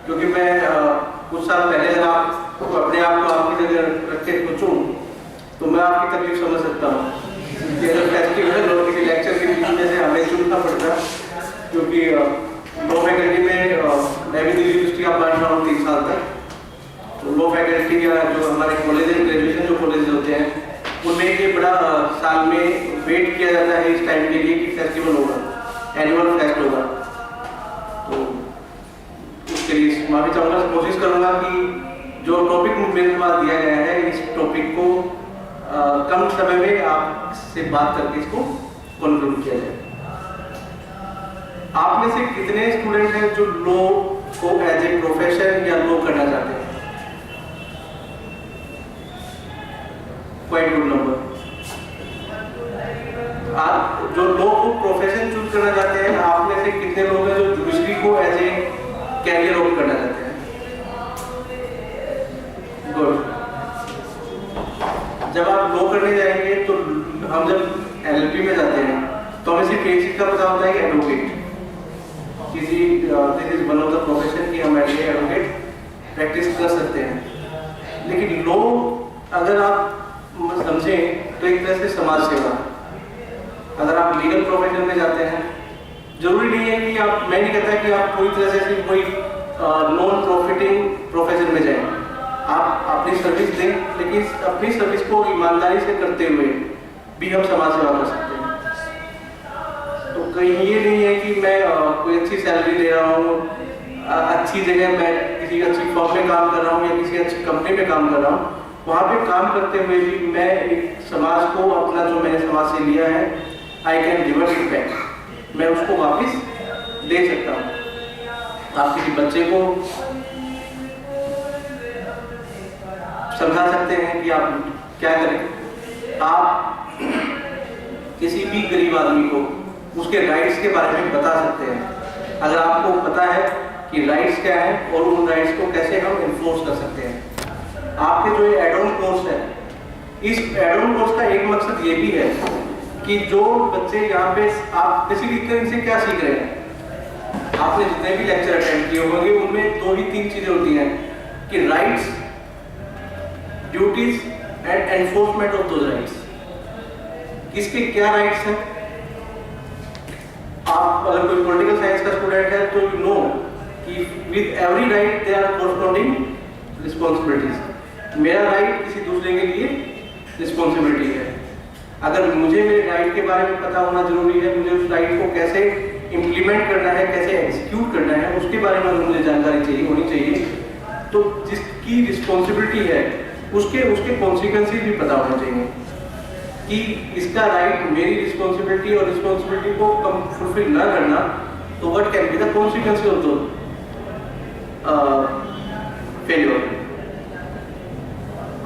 क्योंकि मैं कुछ साल पहले अगर आप अपने आप को आपकी जगह रख के सोचूं तो मैं आपकी तकलीफ समझ सकता हूँ कि अगर फेस्टिवल और किसी लेक्चर के बीच में से हमें चुनना पड़ता, क्योंकि लॉ फैकल्टी में मैं भी दिल्ली यूनिवर्सिटी का पढ़ रहा हूँ 3 साल तक। तो लॉ फैकल्टी का जो हमारे कॉलेज है, ग्रेजुएशन जो कॉलेज होते हैं, उनमें ये बड़ा साल में वेट किया जाता है इस टाइम के लिए कि फेस्टिवल होगा, एनुअल फेस्ट होगा। तो उसके लिए माफी चाहूँगा, कोशिश करूँगा कि जो टॉपिक मेरे पास दिया गया है इस टॉपिक को कम समय में आपसे बात करके इसको कंक्लूड किया जाए। आप में से कितने स्टूडेंट हैं जो लॉ को एज ए प्रोफेशन या लॉ करना चाहते हैं? Quite good number. आप जो लॉ को प्रोफेशन चूज करना चाहते हैं, आप में से कितने लोग हैं जो जुडिशरी को एज ए कैरियर ऑप्ट करना चाहते हैं? गुड। जब आप लॉ करने जाएंगे तो हम जब एलएलबी में जाते हैं तो हमें सिर्फ एक चीज का पता होता है कि एडवोकेट, किसी this is one of the profession कि हम एज ए एडवोकेट प्रैक्टिस कर सकते हैं। लेकिन लॉ अगर आप समझें तो एक तरह से समाज सेवा। अगर आप लीगल प्रोफेशन में जाते हैं, जरूरी नहीं है कि आप, मैं नहीं कहता कि आप पूरी तरह से सिर्फ कोई नॉन प्रॉफिटिंग प्रोफेशन में जाएं। आप अपनी सर्विस दें, लेकिन अपनी सर्विस को ईमानदारी से करते हुए भी हम समाज सेवा कर सकते हैं। तो कहीं ये नहीं है कि मैं कोई अच्छी सैलरी ले रहा हूँ, अच्छी जगह मैं किसी अच्छी फर्म में काम कर रहा हूँ या किसी अच्छी कंपनी में काम कर रहा हूँ, वहाँ पे काम करते हुए भी मैं एक समाज को अपना जो मैंने समाज से लिया है, I can give it back, मैं उसको वापस दे सकता हूँ। आप किसी बच्चे को समझा सकते हैं कि आप क्या करें। आप किसी भी गरीब आदमी को उसके राइट्स के बारे में बता सकते हैं, अगर आपको पता है कि राइट्स क्या है और उन राइट्स को कैसे हम इन्फोर्स कर सकते हैं। आपके जो एड ऑन कोर्स है, इस एड ऑन कोर्स का एक मकसद ये भी है कि जो बच्चे यहाँ पे आप बेसिकली इनसे क्या सीख रहे हैं, आपने जितने भी लेक्चर अटेंड किए होंगे उनमें 2 ही 3 चीजें होती हैं कि rights, duties and enforcement of those rights. किसके क्या राइट्स हैं? आप अगर कोई पॉलिटिकल साइंस का स्टूडेंट है तो यू नो कि with every right there are corresponding responsibilities. मेरा राइट किसी दूसरे के लिए रिस्पॉन्सिबिलिटी है। अगर मुझे मेरे राइट के बारे में पता होना जरूरी है, मुझे उस राइट को कैसे इंप्लीमेंट करना है, कैसे एग्जीक्यूट करना है, उसके बारे में अगर मुझे जानकारी चाहिए होनी चाहिए, तो जिसकी रिस्पॉन्सिबिलिटी है उसके कॉन्सिक्वेंसेस भी पता होने चाहिए कि इसका राइट मेरी रिस्पॉन्सिबिलिटी और रिस्पॉन्सिबिलिटी को फुलफिल ना करना, तो what can be the consequences of the failure.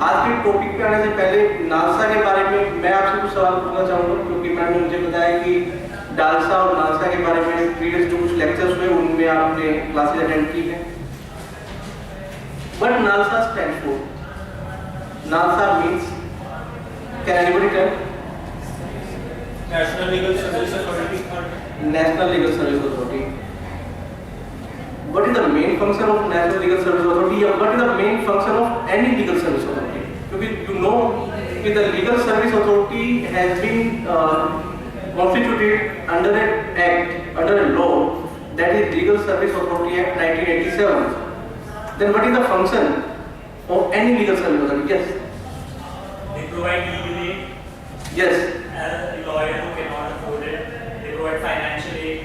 आज के टॉपिक पे आने से पहले नालसा के बारे में मैं आपसे कुछ सवाल पूछना चाहूंगा, क्योंकि मैंने मुझे बताया कि डालसा और नालसा के बारे में प्रीवियस जो कुछ लेक्चर्स हुए उनमें आपने क्लासेस अटेंड की हैं। What NALSA stands for? NALSA means, can anybody tell? National Legal Service Authority. National Legal Service Authority. What is the main function of National Legal Service Authority, or what is the main function of any legal service authority? Because you know that the Legal Service Authority has been constituted under an act, under a law, that is Legal Service Authority Act 1987. Then what is the function of any legal service authority? Yes. They provide legal aid. Yes. A lawyer who cannot afford it. They provide financial aid.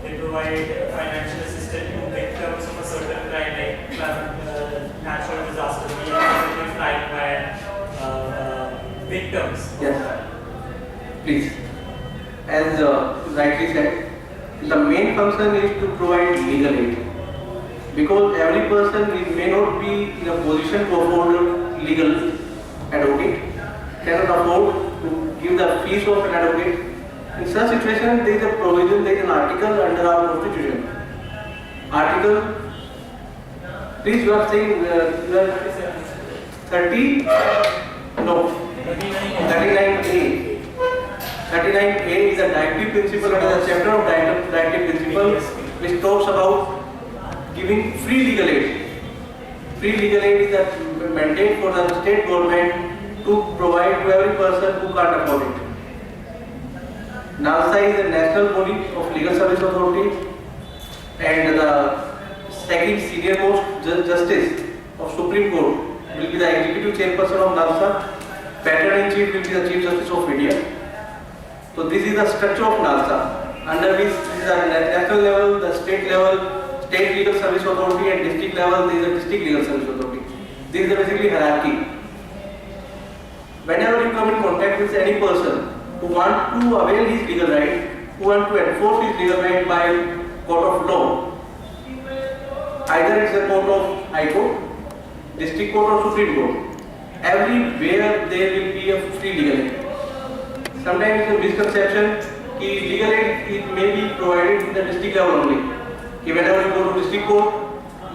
They provide financial assistance to victims of a certain crime, like natural disaster, crime by victims. Yes. Please. As rightly said, the main function is to provide legal aid. Because every person may not be in a position to afford a legal advocate, cannot afford to give the fees of an advocate. In such situation, there is a provision, there is an article under our constitution. Article, please you are saying you are 30, no, 39A. 39A is a directive principle under the chapter of directive principle which talks about giving free legal aid. Free legal aid is a mandate for the state government to provide to every person who can't afford it. NALSA is the national body of legal service authority, and the second senior most justice of Supreme Court will be the executive chairperson of NALSA. Patron in chief will be the Chief Justice of India. So this is the structure of NALSA, under which this is at national level, the state level, state legal service authority, and district level, there is a district legal service authority. This is the basically hierarchy. Whenever you come in contact with any person who want to avail his legal right, who want to enforce his legal right by court of law, either it's a court of High Court, district court or Supreme Court, everywhere there will be a free legal aid. Sometimes it's a misconception that legal aid it may be provided in the district level only. Whenever you go to district court,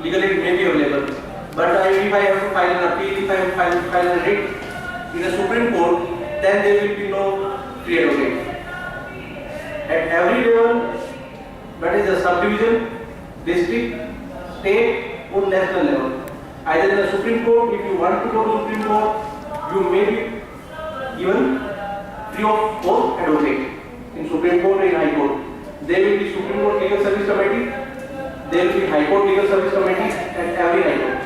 legal aid may be available. But if I have to file an appeal, if I have to file a writ in the Supreme Court, then there will be no free advocate. At every level, that is the subdivision, district, state or national level. Either in the Supreme Court, if you want to go to Supreme Court, you may be given free of cost advocate in Supreme Court or in High Court. There will be Supreme Court Legal Service Committee, there will be High Court Legal Service Committee at every High Court.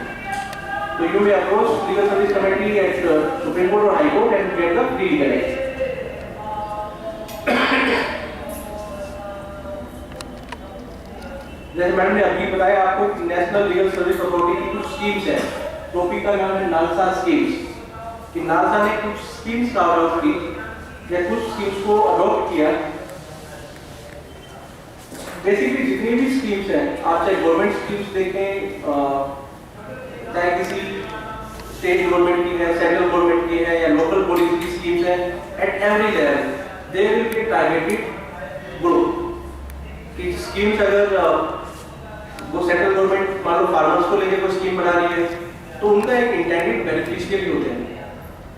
So you may approach Legal Service Committee at Supreme Court or High Court and get the free legal aid. जैसे madam ने अभी बताया आपको कि national legal service authority की कुछ schemes है, topic का नाम है नालसा स्कीम्स, कि नालसा ने कुछ स्कीम्स का अडॉप्ट की या कुछ स्कीम्स को अडॉप्ट किया। बेसिकली जितनी भी स्कीम्स हैं, आप चाहे गवर्नमेंट स्कीम्स देखें, चाहे किसी स्टेट गवर्नमेंट की है, सेंट्रल गवर्नमेंट की है या लोकल बॉडीज की स्कीम्स हैं, at every level there will be targeted group कि स्कीम्स अगर वो सेंट्रल गवर्नमेंट मान लो फार्मर्स को लेके कोई स्कीम बना रही है, तो उनका एक इंटेंडेड बेनिफिशियरी होते हैं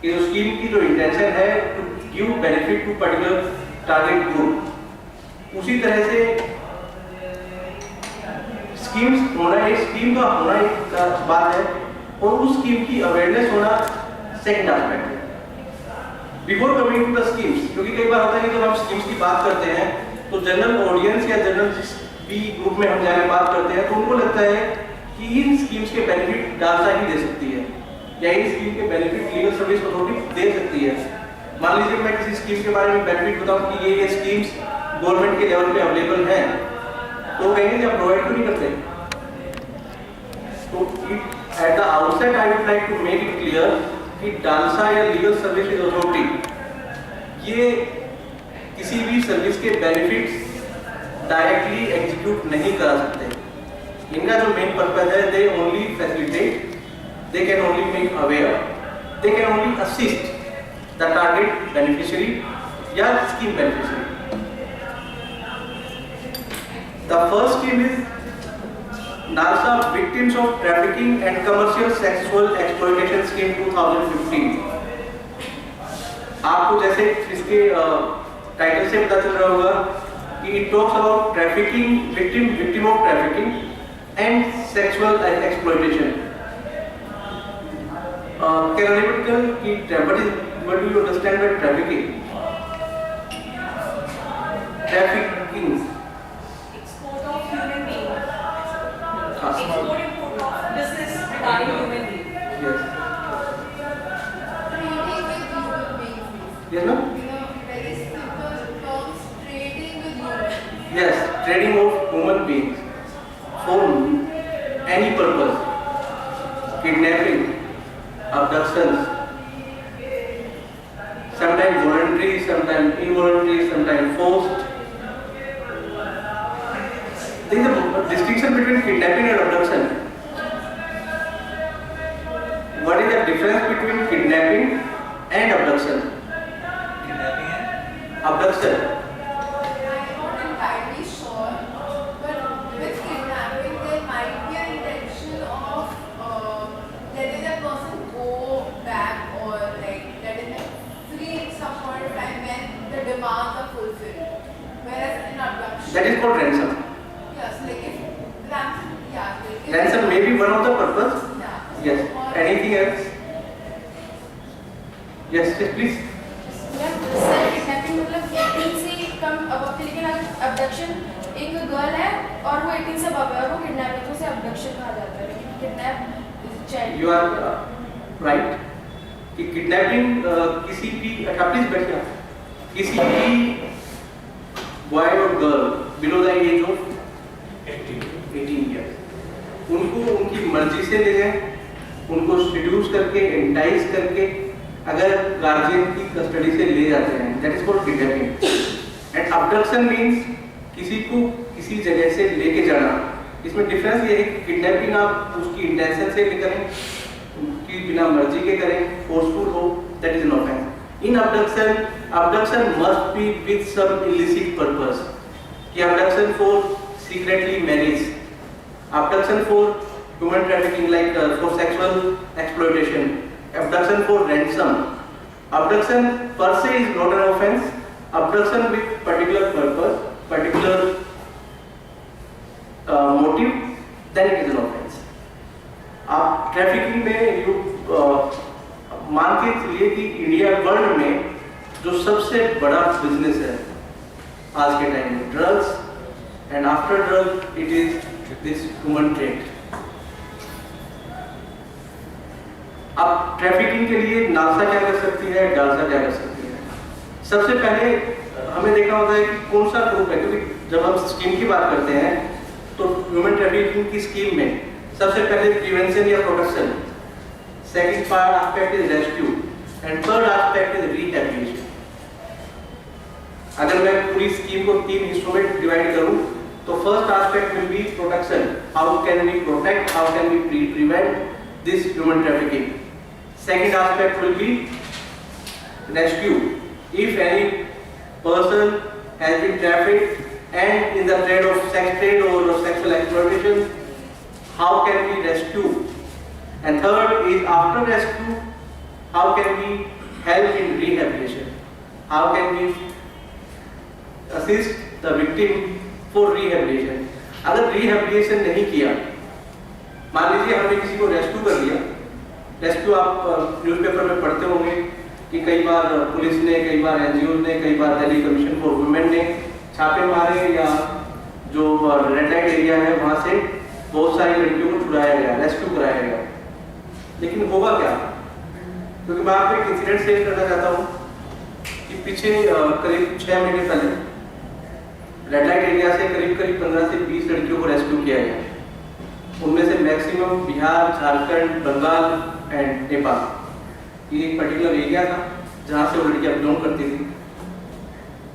कि जो स्कीम की जो इंटेंशन है to give benefit to particular target group. उसी तरह से स्कीम्स होना, एक स्कीम का होना एक बात है और उस स्कीम की अवेयरनेस होना सेकंड एस्पेक्ट है। Before coming to the schemes, क्योंकि कई बार होता है कि जब हम स्कीम्स की बात करते हैं तो जनरल ऑडियंस या जनरल भी ग्रुप में हम जाके बात करते हैं तो उनको लगता है कि इन स्कीम्स के बेनिफिट नालसा ही दे सकती है या इन स्कीम के बेनिफिट लीगल सर्विस अथॉरिटी दे सकती है। मान लीजिए मैं किसी स्कीम के बारे में बेनिफिट बताऊं कि ये स्कीम्स गवर्नमेंट के लेवल पे अवेलेबल हैं, तो कहेंगे कि आप प्रोवाइड क्यों नहीं करते। तो at the outset I would like to make it clear कि नालसा या लीगल सर्विस अथॉरिटी ये किसी भी सर्विस के बेनिफिट्स डायरेक्टली एग्जीक्यूट नहीं करा सकते। इनका जो मेन पर्पस है, they only facilitate, they can only make aware, they can only assist the target beneficiary या scheme beneficiary. The first scheme is NALSA victims of trafficking and commercial sexual exploitation scheme 2015। आपको जैसे इसके title से पता चल रहा होगा कि it talks about trafficking, victim of trafficking and sexual exploitation. Can anybody tell कि what do you understand by trafficking? Trafficking export of human being. Export import of business regarding human being. Yes. Trading with human beings. Yes, no? Very simple terms, trading with human beings. Yes, trading of human beings for any purpose, kidnapping, abductions, sometimes voluntary, sometimes involuntary, sometimes forced. There is a distinction between kidnapping and abduction. What is the difference between kidnapping and abduction? Kidnapping and Abduction. I am not entirely sure, but with kidnapping there might be an intention of letting that person go back or like letting them free at some point of time when the demands are fulfilled. Whereas in abduction, That is called ransom. yes, like if ransom, yeah, Abduction may be one of the purpose. Yeah. Yes. Anything else? Yes, yes, please. Sir kidnapping मतलब 18 से कम अब लेकिन abduction एक girl है और वो 18 से अब है और वो किडनैप है तो उसे अबडक्शन कहा जाता है लेकिन kidnap child You are right. कि किडनैपिंग किसी भी प्लीज बैठिए किसी भी बॉय और girl below the age of 18 years उनको उनकी मर्जी से ले जाए, उनको सिड्यूस करके एंटाइज करके अगर गार्जियन की कस्टडी से ले जाते हैं, that is called kidnapping. And abduction means किसी को किसी जगह से लेके जाना. इसमें डिफरेंस ये है कि किडनैपिंग आप उसकी इंटेंशन से करें, उसकी बिना मर्जी के करें, फोर्सफुल हो, that is an offence. In abduction must be with some illicit purpose. कि abduction for secretly marriage, abduction for human trafficking like for sexual exploitation, abduction for ransom. Abduction per se is not an offense. Abduction with particular purpose, particular motive, then it is an offense. आप trafficking में मान के चलिए कि India world में जो सबसे बड़ा बिजनेस है आज के टाइम में drugs, and after drug it is this human trade. अब ट्रैफिकिंग के लिए नासा क्या कर सकती है, डालसा क्या कर सकती है. सबसे पहले हमें देखना होता है कि कौन सा ग्रुप है, क्योंकि जब हम स्कीम की बात करते हैं तो ह्यूमन ट्रैफिकिंग की स्कीम में सबसे पहले प्रिवेंशन या protection, second part aspect is rescue and third aspect is rehabilitation. अगर मैं पूरी स्कीम को 3 हिस्सों में डिवाइड करूं तो first aspect will be protection. How can we protect, how can we prevent this human trafficking. Second aspect will be rescue. If any person has been trafficked and in the trade of sex trade or sexual exploitation, how can we rescue? And third is after rescue, how can we help in rehabilitation? How can we assist the victim for rehabilitation? अगर rehabilitation नहीं किया, मान लीजिए हमने किसी को rescue कर लिया. रेस्क्यू आप न्यूज़पेपर में पढ़ते होंगे कि कई बार पुलिस ने, कई बार एनजीओ ने, कई बार दिल्ली कमीशन फॉर वुमेन ने छापे मारे या जो रेड लाइट एरिया है वहाँ से बहुत सारी लड़कियों को छुड़ाया गया, रेस्क्यू कराया गया. लेकिन होगा क्या? क्योंकि मैं आपको एक इंसिडेंट शेयर करना चाहता हूँ कि पीछे करीब 6 महीने पहले रेड लाइट एरिया से करीब 15 से 20 लड़कियों को रेस्क्यू किया गया. उनमें से मैक्सिमम बिहार, झारखंड, बंगाल एंड नेपाल, ये एक पर्टिकुलर एरिया था जहाँ से वो लड़कियाँ बिलोंग करती थी.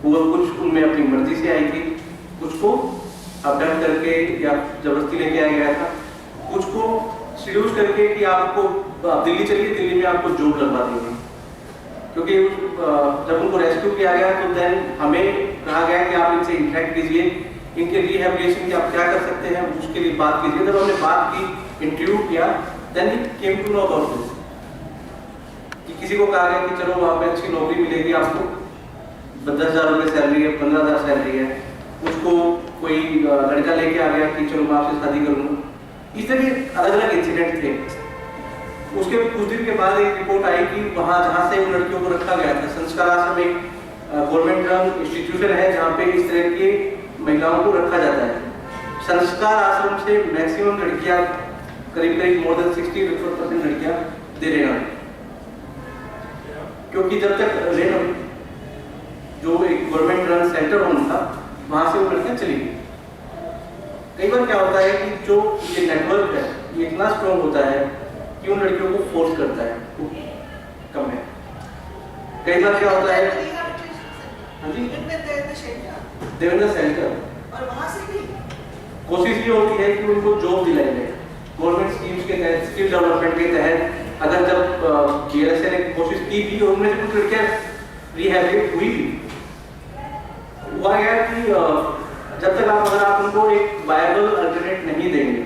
वो कुछ उनमें अपनी मर्जी से आई थी, कुछ को अबडक्ट करके या जबरदस्ती लेके आया गया था, कुछ को सीड्यूस करके कि आपको दिल्ली चलिए, दिल्ली में आपको जॉब लगवा देंगे. क्योंकि जब उनको रेस्क्यू किया गया तो देन हमें कहा गया कि आप इनसे इंटरेक्ट कीजिए, इनके रिहैबिलिटेशन की आप क्या कर सकते हैं उसके लिए बात कीजिए. जब हमने बात की, इंटरव्यू किया, then we came to know about this. किसी को कहा गया कि चलो वहाँ पे अच्छी नौकरी मिलेगी आपको, 10,000 रुपये सैलरी है, 15,000 सैलरी है. उसको कोई लड़का लेके आ गया कि चलो मैं आपसे शादी करूँगा. इस तरह अलग अलग इंसिडेंट थे. उसके कुछ दिन के बाद एक रिपोर्ट आई कि वहाँ जहाँ से उन लड़कियों को रखा गया था, संस्कार आश्रम एक गवर्नमेंट रन इंस्टीट्यूशन है जहाँ पे इस तरह की महिलाओं को रखा जाता है. संस्कार आश्रम से मैक्सिमम लड़कियाँ करीब मोर देन 60% लड़कियाँ दे रहे हैं. क्योंकि जब तक रेनो जो एक गवर्नमेंट रन सेंटर होना था वहाँ से वो लड़कियाँ चली गई. कई बार क्या होता है कि जो ये नेटवर्क है ये इतना स्ट्रॉन्ग होता है कि उन लड़कियों को फोर्स करता है. कम है. कई बार क्या होता है, हाँ जी, देवेंद्र सेंटर, और वहाँ से भी कोशिश ये होती है कि उनको जॉब दिलाई जाए गवर्नमेंट स्कीम्स के तहत, स्किल डेवलपमेंट के तहत. अगर जब बीएलएसए ने कोशिश की भी और उनमें से कुछ लड़कियां रिहैबिलिट हुई भी, हुआ गया कि जब तक अगर आप उनको एक वायबल अल्टरनेट नहीं देंगे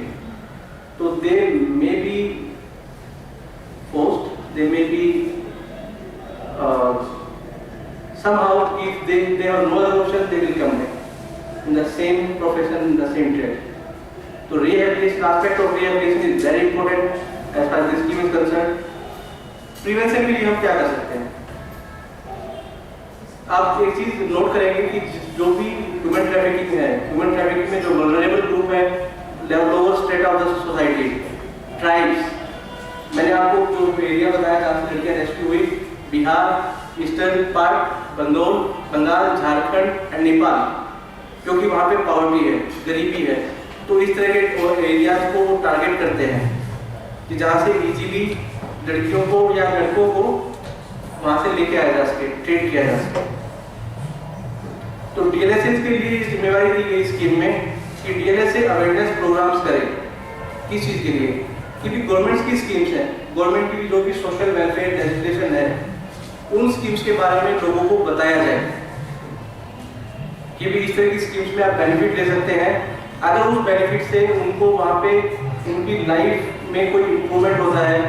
तो they may be forced, they may be somehow if they have no other option they will come back in the same profession, in the same trade. तो rehabilitation aspect of rehabilitation is very important as far as this scheme is concerned. Prevention के लिए हम क्या कर सकते हैं? आप एक चीज नोट करेंगे कि जो भी ह्यूमन ट्रैफिकिंग है, ह्यूमन ट्रैफिकिंग में जो वल्नरेबल ग्रुप है, lower state of the society, tribes, मैंने आपको जो एरिया बताया जहाँ से लड़कियाँ रेस्क्यू हुई, Bihar, eastern part, Bengal, Jharkhand and Nepal, क्योंकि वहाँ पे पॉवर्टी है, गरीबी है, तो इस तरह के एरियाज को टारगेट करते हैं कि जहाँ से इजीली लड़कियों को या लड़कों को वहाँ से लेके आया जा सके, ट्रेन किया जा सके। तो डीएलएसए के लिए जिम्मेवारी दी गई स्कीम में कि डीएलएसए अवेयरनेस प्रोग्राम्स करे। किस चीज़ के लिए? कि भी गवर्नमेंट्स की स्कीम्स हैं, गवर्नमेंट की जो भी सोशल वेलफेयर लेजिस्लेशन है, उन स्कीम्स के बारे में लोगों को बताया जाए कि भी इस तरह की स्कीम्स में आप बेनिफिट ले सकते हैं। अगर उस बेनिफिट से उनको वहाँ पे उनकी लाइफ में कोई इम्प्रूवमेंट होता है,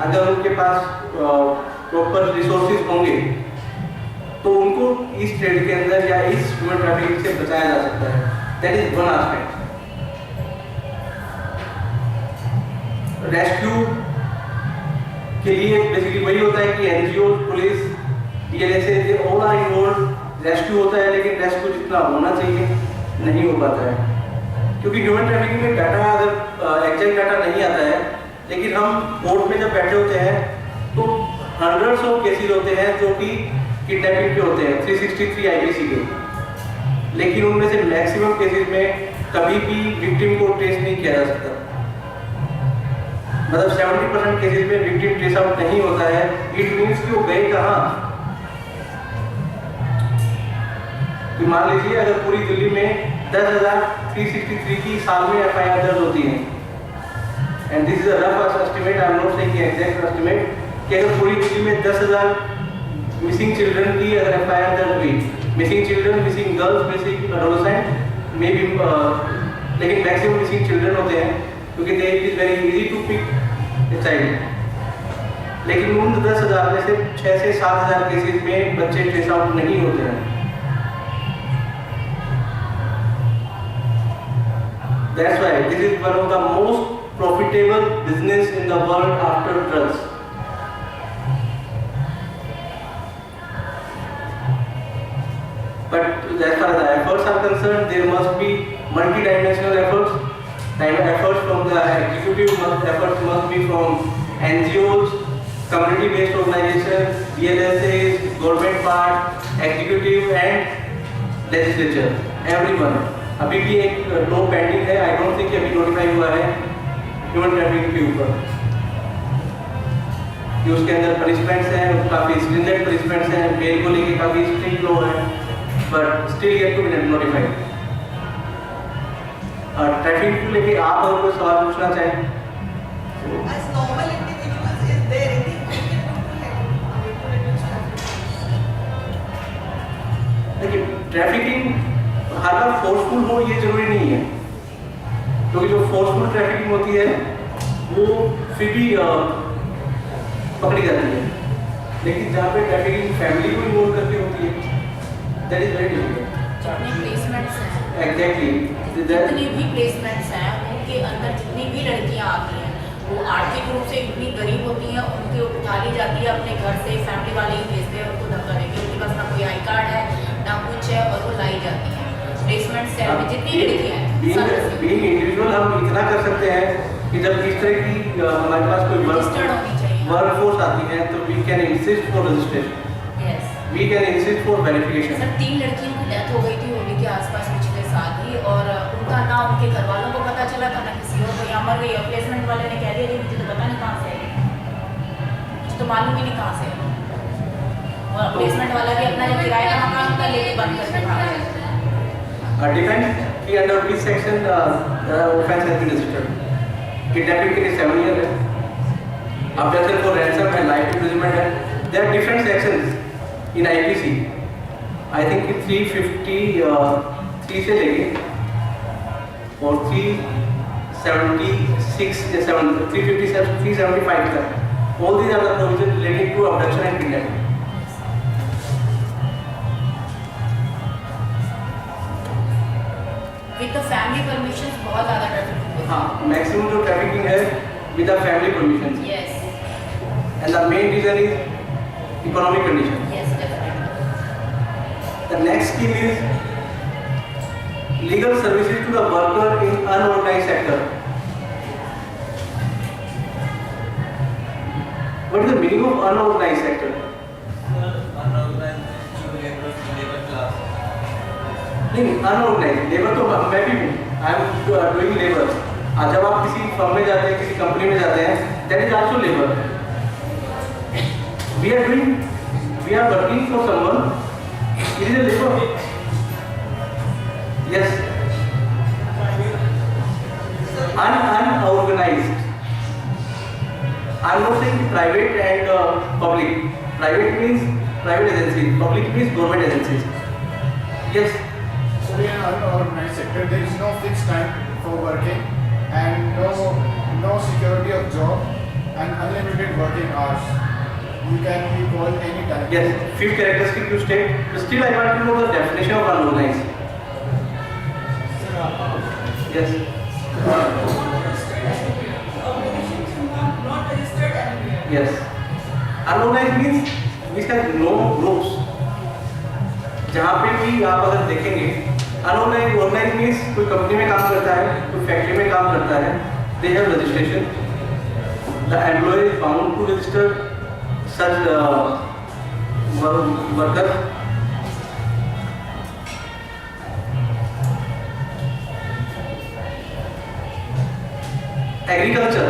अगर उनके पास प्रॉपर रिसोर्सेज होंगे, तो उनको इस ट्रेड के अंदर या इस ह्यूमन ट्रैफिकिंग से बचाया जा सकता है। That is one aspect. Rescue के लिए बेसिकली वही होता है कि NGO, police, DLSA, they all are involve. Rescue होता है, लेकिन रेस्क्यू जितना होना चाहिए नहीं हो पाता है, क्योंकि ह्यूमन ट्रैफिकिंग में डाटा अगर एग्जैक्ट डाटा नहीं आता है, लेकिन हम कोर्ट में जब बैठे होते हैं तो हंड्रेड्स ऑफ केसेस होते हैं जो कि किडनैपिंग के होते हैं, 363 आईपीसी के, लेकिन उनमें से मैक्सिमम केसेस में कभी भी विक्टिम को ट्रेस नहीं किया जा सकता। मतलब 70% केसेस में विक्टिम ट्रेस आउट नहीं होता है। इट मींस कि वो गए कहाँ? कि मान लीजिए अगर पूरी दिल्ली में 10,363 की साल में एफआईआर दर्ज होती है, and this is a rough estimate, I am not saying exact estimate, कि अगर पूरी दिल्ली में 10,000 मिसिंग चिल्ड्रन की अगर एफआईआर दर्ज हुई, missing children, missing girls, missing adolescent, may be, लेकिन मैक्सिमम मिसिंग चिल्ड्रन होते हैं क्योंकि they it is very easy to pick a child, लेकिन उन 10,000 में से 6 से 7,000 केसेस में बच्चे ट्रेस आउट नहीं होते हैं। That's why this is one of the most profitable business in the world after drugs. But as far as the efforts are concerned, there must be multi-dimensional efforts. Efforts from the executive, efforts must be from NGOs, community-based organizations, DLSAs, government part, executive and legislature, everyone. अभी भी एक लो pending है, I don't think अभी notify हुआ है human trafficking के ऊपर, कि उसके अंदर पनिशमेंट्स हैं, काफ़ी स्ट्रिंजेंट पनिशमेंट्स हैं, बेल को लेके काफ़ी स्ट्रिक्ट लॉ है, but still yet to be notified. Traffic को लेके आप अगर कोई सवाल पूछना चाहें? As normal individuals, is there anything we can do to reduce traffic? देखिए, ट्रैफिकिंग हर बार फोर्सफुल हो ये जरूरी नहीं है, क्योंकि जो फोर्सफुल ट्रैफिकिंग होती है वो फिर भी पकड़ी जाती है, लेकिन जहाँ पे ट्रैफिकिंग फैमिली को इन्वॉल्व करके होती है, दैट इज वेरी डिफिकल्ट। जितने प्लेसमेंट्स हैं, एग्जैक्टली, जितनी भी प्लेसमेंट्स हैं उनके अंदर जितनी भी लड़कियां आती हैं वो आर्थिक रूप से इतनी गरीब होती हैं, उनकी उठा ली जाती है अपने घर से, फैमिली वाले ही भेजते हैं उनको धक्का देके, उनके पास ना कोई आई कार्ड है ना कुछ है, और वो लाई जाती है प्लेसमेंट सेल में जितनी लड़कियां हैं। बीइंग इंडिविजुअल हम इतना कर सकते हैं कि जब इस तरह की हमारे पास कोई वर्क फोर्स आती है तो we can insist for registration, yes, we can insist for verification. Sir 3 लड़कियों की डेथ हो गई थी होली के आसपास पिछले साल ही, और उनका ना उनके घर वालों को पता चला था ना किसी और को, यहाँ मर गई, और प्लेसमेंट वाले ने कह दिया कि मुझे तो पता नहीं कहाँ से आई, मुझे तो मालूम ही नहीं कहाँ से आई, और प्लेसमेंट वाला भी अपना जो किराए का मकान होता लेके बंद करके भाग गया। डिपेंड कि under which section offense has been registered. Kidnapping के लिए 7 years है, abduction for ransom है, life imprisonment है। There are different sections in IPC. I think 353 से लेके और 376 या 357 375 तक, all these are the provisions related to abduction and kidnapping. With the family permission बहुत ज़्यादा ट्रैफिक हाँ, मैक्सिमम जो ट्रैफिकिंग है with the family permission, Yes. And the main reason is economic condition. Yes, definitely. The next scheme is legal services to the worker in unorganized sector. What is the meaning of unorganized sector? नहीं, unorganized labour तो मैं भी हूँ, I am doing labor। जब आप किसी firm में जाते हैं, किसी कंपनी में जाते हैं, that is also labor। We are working for someone, it is a labor। Yes, unorganized। I am not saying private and public. Private means private agencies, public means government agencies। Yes, So in an unorganized sector, there is no fixed time for working and no security of job and unlimited working hours. You can be called any time. yes, few characteristics you state, but still I want to know the definition of unorganized। Yes, yes, unorganized means which has no groups। जहाँ पे भी आप अगर देखेंगे, unorganised organised means कोई company में काम करता है, कोई फैक्ट्री में काम करता है, they have registration, the employ is bound to register such worker. Agriculture,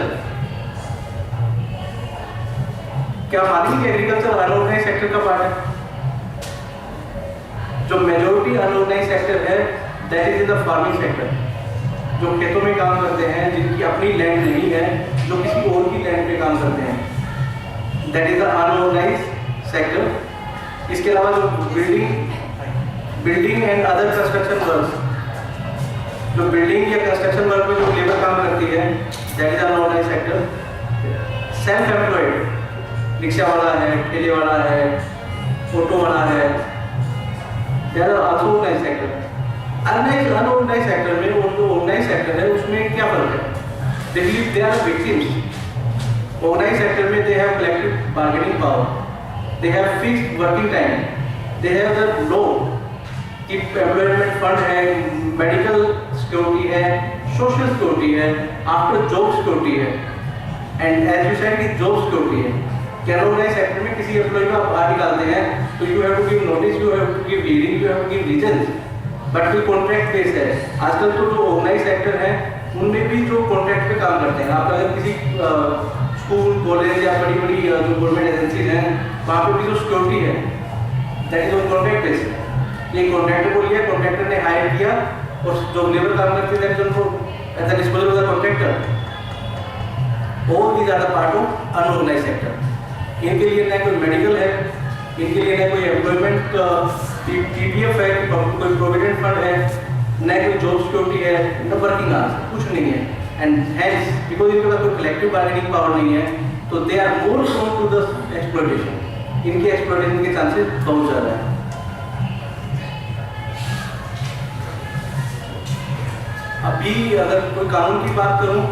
क्या मानेंगे कि एग्रीकल्चर अनऑर्गेनाइज्ड सेक्टर का पार्ट है? जो मेजोरिटी अनऑर्गेनाइज्ड सेक्टर है that is in the farming sector. जो खेतों में काम करते हैं, जिनकी अपनी लैंड नहीं है, जो किसी और की लैंड पे काम करते हैं, that is the unorganised sector. इसके अलावा जो building and other construction work, जो बिल्डिंग या कंस्ट्रक्शन वर्क में जो लेबर काम करती है, that is unorganised sector. Self employed, rickshaw वाला है, ठेले वाला है, ऑटो वाला है, that are also organised sector. Unorganised sector में और जो ऑर्गेनाइज्ड सेक्टर है उसमें क्या फर्क है? They believe they are victims. Organised sector में they have collective bargaining power, they have fixed working time, they have the law कि एम्प्लॉयमेंट फंड है, मेडिकल सिक्योरिटी है, सोशल सिक्योरिटी है, आफ्टर जॉब सिक्योरिटी है, एंड एज यू सेड कि job security है। Unorganised sector में किसी employee को आप बाहर निकालते हैं तो you have to give notice, you have to give hearing, you have to give reasons, but कोई कॉन्ट्रैक्ट बेस है। आजकल तो जो ऑर्गेनाइज्ड सेक्टर है उनमें भी जो कॉन्ट्रैक्ट पे काम करते हैं, आप अगर किसी स्कूल, कॉलेज या बड़ी बड़ी जो गवर्नमेंट एजेंसीज हैं वहाँ पे भी जो सिक्योरिटी है that is on contract base. ये कॉन्ट्रैक्टर को लिया, कॉन्ट्रैक्टर ने हायर किया और जो लेबर काम करते थे उनको as a disposal of the contractor. All these are the part of unorganised sector. इनके लिए ना कोई मेडिकल है, इनके लिए ना कोई एम्प्लॉयमेंट पीपीएफ है, कोई प्रोविडेंट फंड है, ना कोई जॉब सिक्योरिटी है, ना वर्किंग आवर्स, कुछ नहीं है। एंड हेंस बिकॉज इनके पास कोई कलेक्टिव बार्गेनिंग पावर नहीं है, तो they are more prone to the exploitation. इनके एक्सप्लॉयटेशन के चांसेस बहुत ज़्यादा है। अभी अगर कोई कानून की बात करूं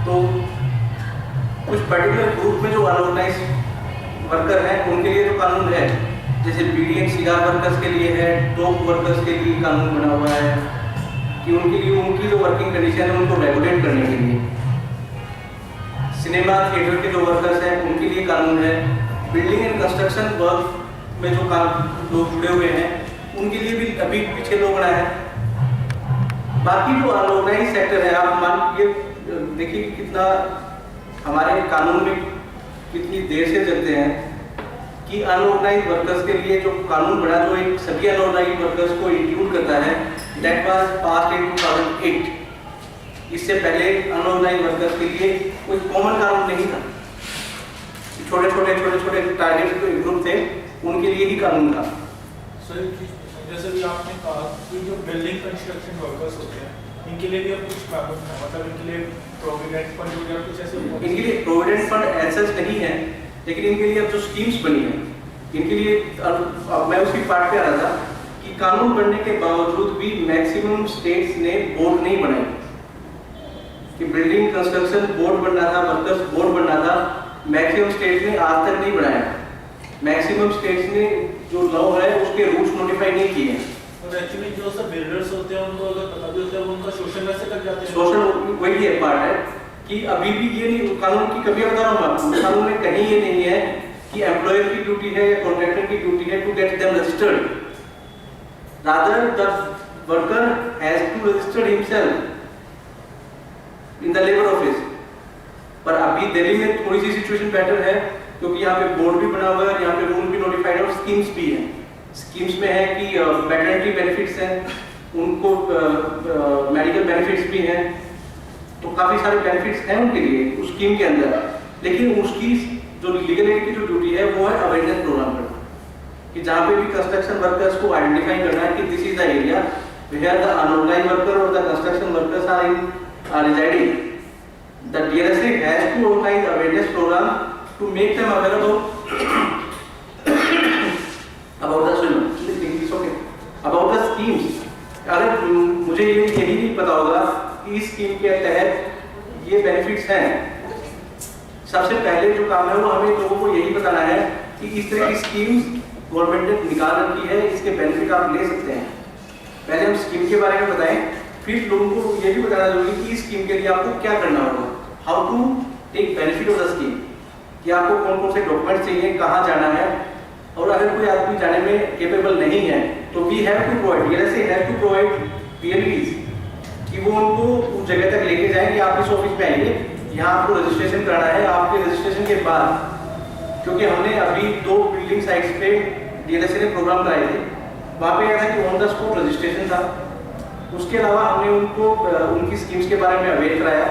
तो कुछ पर्टिकुलर ग्रुप में जो अनऑर्गेनाइज्ड वर्कर हैं उनके लिए जो कानून है, जैसे बीड़ी एंड सिगार वर्कर्स के लिए है, डॉग वर्कर्स के लिए कानून बना हुआ है कि उनके लिए उनकी जो वर्किंग कंडीशन है उनको रेगुलेट करने के लिए। सिनेमा थिएटर के जो वर्कर्स हैं उनके लिए कानून है। बिल्डिंग एंड कंस्ट्रक्शन वर्क में जो काम लोग जुड़े हुए हैं उनके लिए भी अभी पीछे लोग बना है। बाकी जो अनऑर्गेनाइज्ड सेक्टर है, आप मान ये देखिए कितना हमारे कानून में कितनी देर से चलते हैं कि अनऑर्गेनाइज्ड वर्कर्स के लिए जो कानून बना, जो एक सभी अनऑर्गेनाइज्ड वर्कर्स को इंक्लूड करता है, दैट वाज पास्ड इन 2008। इससे पहले अनऑर्गेनाइज्ड वर्कर्स के लिए कोई कॉमन कानून नहीं था। छोटे छोटे टारगेट ग्रुप थे, उनके लिए ही कानून था। सर जैसे कि आपने कहा कि जो बिल्डिंग कंस्ट्रक्शन वर्कर्स होते हैं इनके लिए भी अब कुछ कानून है, मतलब इनके लिए प्रोविडेंट फंड वगैरह कुछ ऐसे इनके लिए प्रोविडेंट फंड ऐसा नहीं है, लेकिन इनके लिए अब जो स्कीम्स बनी है इनके लिए अब मैं उसी पार्ट पे आ रहा था कि कानून बनने के बावजूद भी मैक्सिमम स्टेट्स ने बोर्ड नहीं बनाई कि बिल्डिंग कंस्ट्रक्शन बोर्ड बनना था, वर्कर्स बोर्ड बनना था, मैक्सिमम स्टेट्स ने आज तक नहीं बनाया। मैक्सिमम स्टेट्स ने जो लॉ है उसके रूल्स नोटिफाई नहीं किए हैं। और एक्चुअली जो सब बिल्डर्स होते हैं उनको अगर पता भी होता है वो उनका शोषण वैसे कर जाते हैं। शोषण वही है पार्ट है कि अभी भी ये नहीं, कानून की कमियां बता रहा हूँ मैं आपको, कानून में कहीं ये नहीं है कि एम्प्लॉयर की ड्यूटी है या कॉन्ट्रैक्टर की ड्यूटी है to get them registered, rather the worker has to register himself in the labour office. पर अभी दिल्ली में थोड़ी सी सिचुएशन बेटर है क्योंकि यहाँ पे बोर्ड भी बना हुआ है, यहाँ पे रूल भी नोटिफाइड है और स्कीम्स भी है। स्कीम्स में है कि मैटरनिटी बेनिफिट्स हैं, उनको मेडिकल बेनिफिट्स भी हैं, तो काफी सारे बेनिफिट्स हैं उनके लिए उस स्कीम के अंदर। लेकिन उसकी जो लीगल एड की जो ड्यूटी है वो है अवेयरनेस प्रोग्राम करना, कि जहाँ पे भी कंस्ट्रक्शन वर्कर्स को आइडेंटिफाई करना है कि this is the area where the unorganised worker और the construction workers are residing. The DLSA has to organize awareness program to make them aware about the schemes. अगर मुझे यही नहीं पता होगा कि इस स्कीम के तहत ये बेनिफिट्स हैं, सबसे पहले जो काम है वो हमें लोगों को यही बताना है कि इस तरह की स्कीम्स गवर्नमेंट ने निकाल रखी है, इसके बेनिफिट आप ले सकते हैं। पहले हम स्कीम के बारे में बताएं, फिर लोगों को ये भी बताना जरूरी कि इस स्कीम के लिए आपको क्या करना होगा, how to take benefit of the scheme, कि आपको कौन कौन से डॉक्यूमेंट चाहिए, कहाँ जाना है, और अगर कोई आदमी जाने में केपेबल नहीं है तो we have to provide, DLSA have to provide PLVs, कि वो उनको उस जगह तक लेके जाए कि आप इस ऑफिस में आइए, यहाँ आपको रजिस्ट्रेशन कराना है। आपके रजिस्ट्रेशन के बाद, क्योंकि हमने अभी 2 बिल्डिंग साइट्स पे DLSA ने प्रोग्राम कराए थे, वहाँ पे क्या था कि ऑन द स्पॉट रजिस्ट्रेशन था। उसके अलावा हमने उनको उनकी स्कीम्स के बारे में अवेयर कराया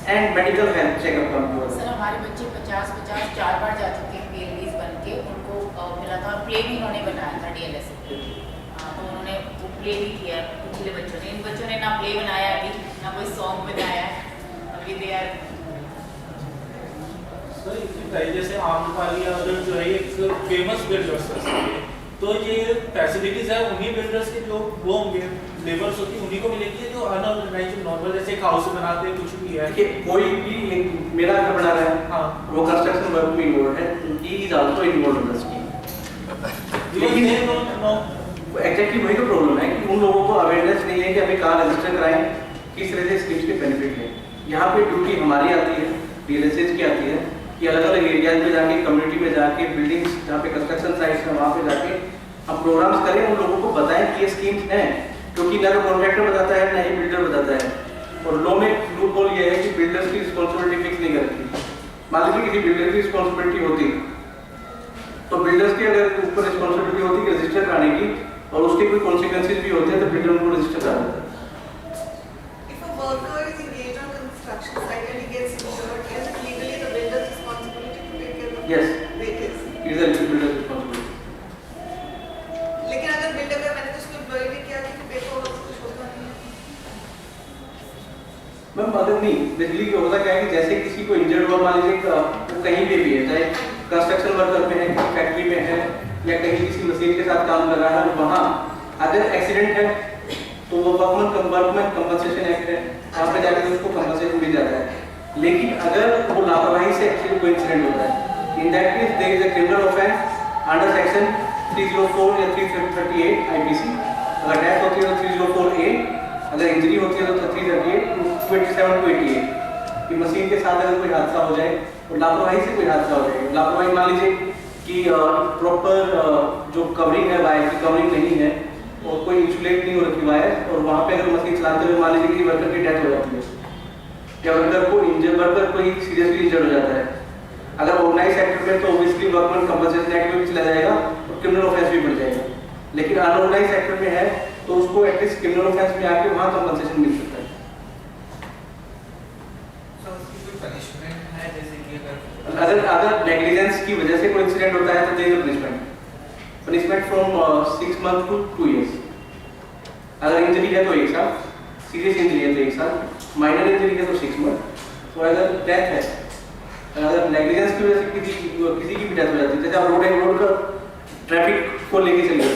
एंड मेडिकल हेल्थ चेकअप का। सर हमारे बच्चे 50-50 4 बार जा चुके हैं PLVs बन के, उनको मिला था, प्ले भी उन्होंने बनाया था DLSA। तो उन्होंने वो प्ले भी किया पिछले बच्चों ने, इन बच्चों ने ना प्ले बनाया अभी, ना कोई सॉन्ग बनाया, अभी दे आर सर जैसे आम्रपाली अगर जो है एक फेमस बिल्डर्स है, तो ये फैसिलिटीज है उन्हीं बिल्डर्स के जो वो होंगे लेबर्स होती है उन्हीं को मिलेगी, जो अनऑर्गेनाइज्ड नॉर्मल जैसे एक हाउस बनाते हैं कुछ भी है कि कोई भी मेरा घर बना रहा है, हाँ वो कंस्ट्रक्शन वर्क में इन्वॉल्व है, he is also involve in the scheme. लेकिन एग्जैक्टली वही तो प्रॉब्लम है कि उन लोगों को अवेयरनेस नहीं है कि हमें कहाँ रजिस्टर कराएं, किस तरह से स्कीम्स के बेनिफिट लें। यहाँ पे ड्यूटी हमारी आती है, DLSA की आती है कि अलग अलग एरियाज में जाके, कम्युनिटी में जाके, बिल्डिंग्स जहाँ पे कंस्ट्रक्शन साइट्स हैं वहाँ पे जाके हम प्रोग्राम्स करें, उन लोगों को बताएं कि ये स्कीम्स हैं, क्योंकि ना तो कॉन्ट्रैक्टर बताता है ना ही बिल्डर बताता है। और लॉ में लूप होल ये है कि बिल्डर्स की रिस्पॉन्सिबिलिटी फिक्स नहीं करती। मान लीजिए किसी बिल्डर की रिस्पॉन्सिबिलिटी होती तो बिल्डर्स की अगर ऊपर रिस्पॉन्सिबिलिटी होती कि रजिस्टर कराने की और उसके कोई कॉन्सिक्वेंसेज भी होते हैं तो बिल्डर उनको रजिस्टर करा देता है। If a worker is engaged on construction site and he gets injured, is it legally the builder's responsibility to take care of Yes. vehicles? It is a builder's responsibility. लेकिन अगर builder का मैंने तो उसको employ भी किया कि पे तो कुछ होता नहीं है। मैम अगर नहीं, बेसिकली क्या होता क्या है कि जैसे किसी को इंजर्ड हुआ, मान लीजिए वो कहीं पे भी है, चाहे कंस्ट्रक्शन वर्कर में है, फैक्ट्री में है या कहीं किसी मशीन के साथ काम कर रहा है, वहाँ अगर एक्सीडेंट है तो वो वर्कमैन कंपनसेशन एक्ट है, वहाँ पे जाकर उसको कंपनसेशन मिल जाता है। लेकिन अगर वो लापरवाही से एक्चुअली कोई इंसिडेंट होता है, in that case there is a criminal offence under section 304 या 338 IPC। अगर डेथ होती है तो 304A, अगर इंजरी होती है तो 338, 27 to 88 कि मशीन के साथ अगर कोई हादसा हो जाए और लापरवाही से कोई हादसा हो जाए, लापरवाही मान लीजिए कि प्रॉपर जो कवरिंग है, वायर की कवरिंग नहीं है और कोई इंसुलेट नहीं हो रखी वायर, और वहाँ पे अगर मशीन चलाते हुए मान लीजिए कि वर्कर की डेथ हो जाती है या वर्कर कोई सीरियसली इंजर्ड हो जाता है, अगर ऑर्गेनाइज सेक्टर में तो ऑब्वियसली वर्कमैन कंपनसेशन एक्ट में भी चला जाएगा और क्रिमिनल ऑफेंस भी बढ़ जाएगा। लेकिन अनऑर्गेनाइज सेक्टर में है तो उसको एटलीस्ट क्रिमिनल ऑफेंस में आके वहाँ कंपनसेशन मिल सकता है। पनिशमेंट है जैसे कि अगर नेग्लिजेंस की वजह से कोई इंसिडेंट होता है तो there is punishment from 6 month to 2 years। अगर इंजरी है तो 1 साल, सीरियस इंजरी है तो 1 साल, माइनर इंजरी है तो 6 months। तो अगर डेथ है, अगर नेग्लिजेंस की वजह से किसी की भी डेथ हो जाती है, जैसे आप रोड का ट्रैफिक को लेके चलिए,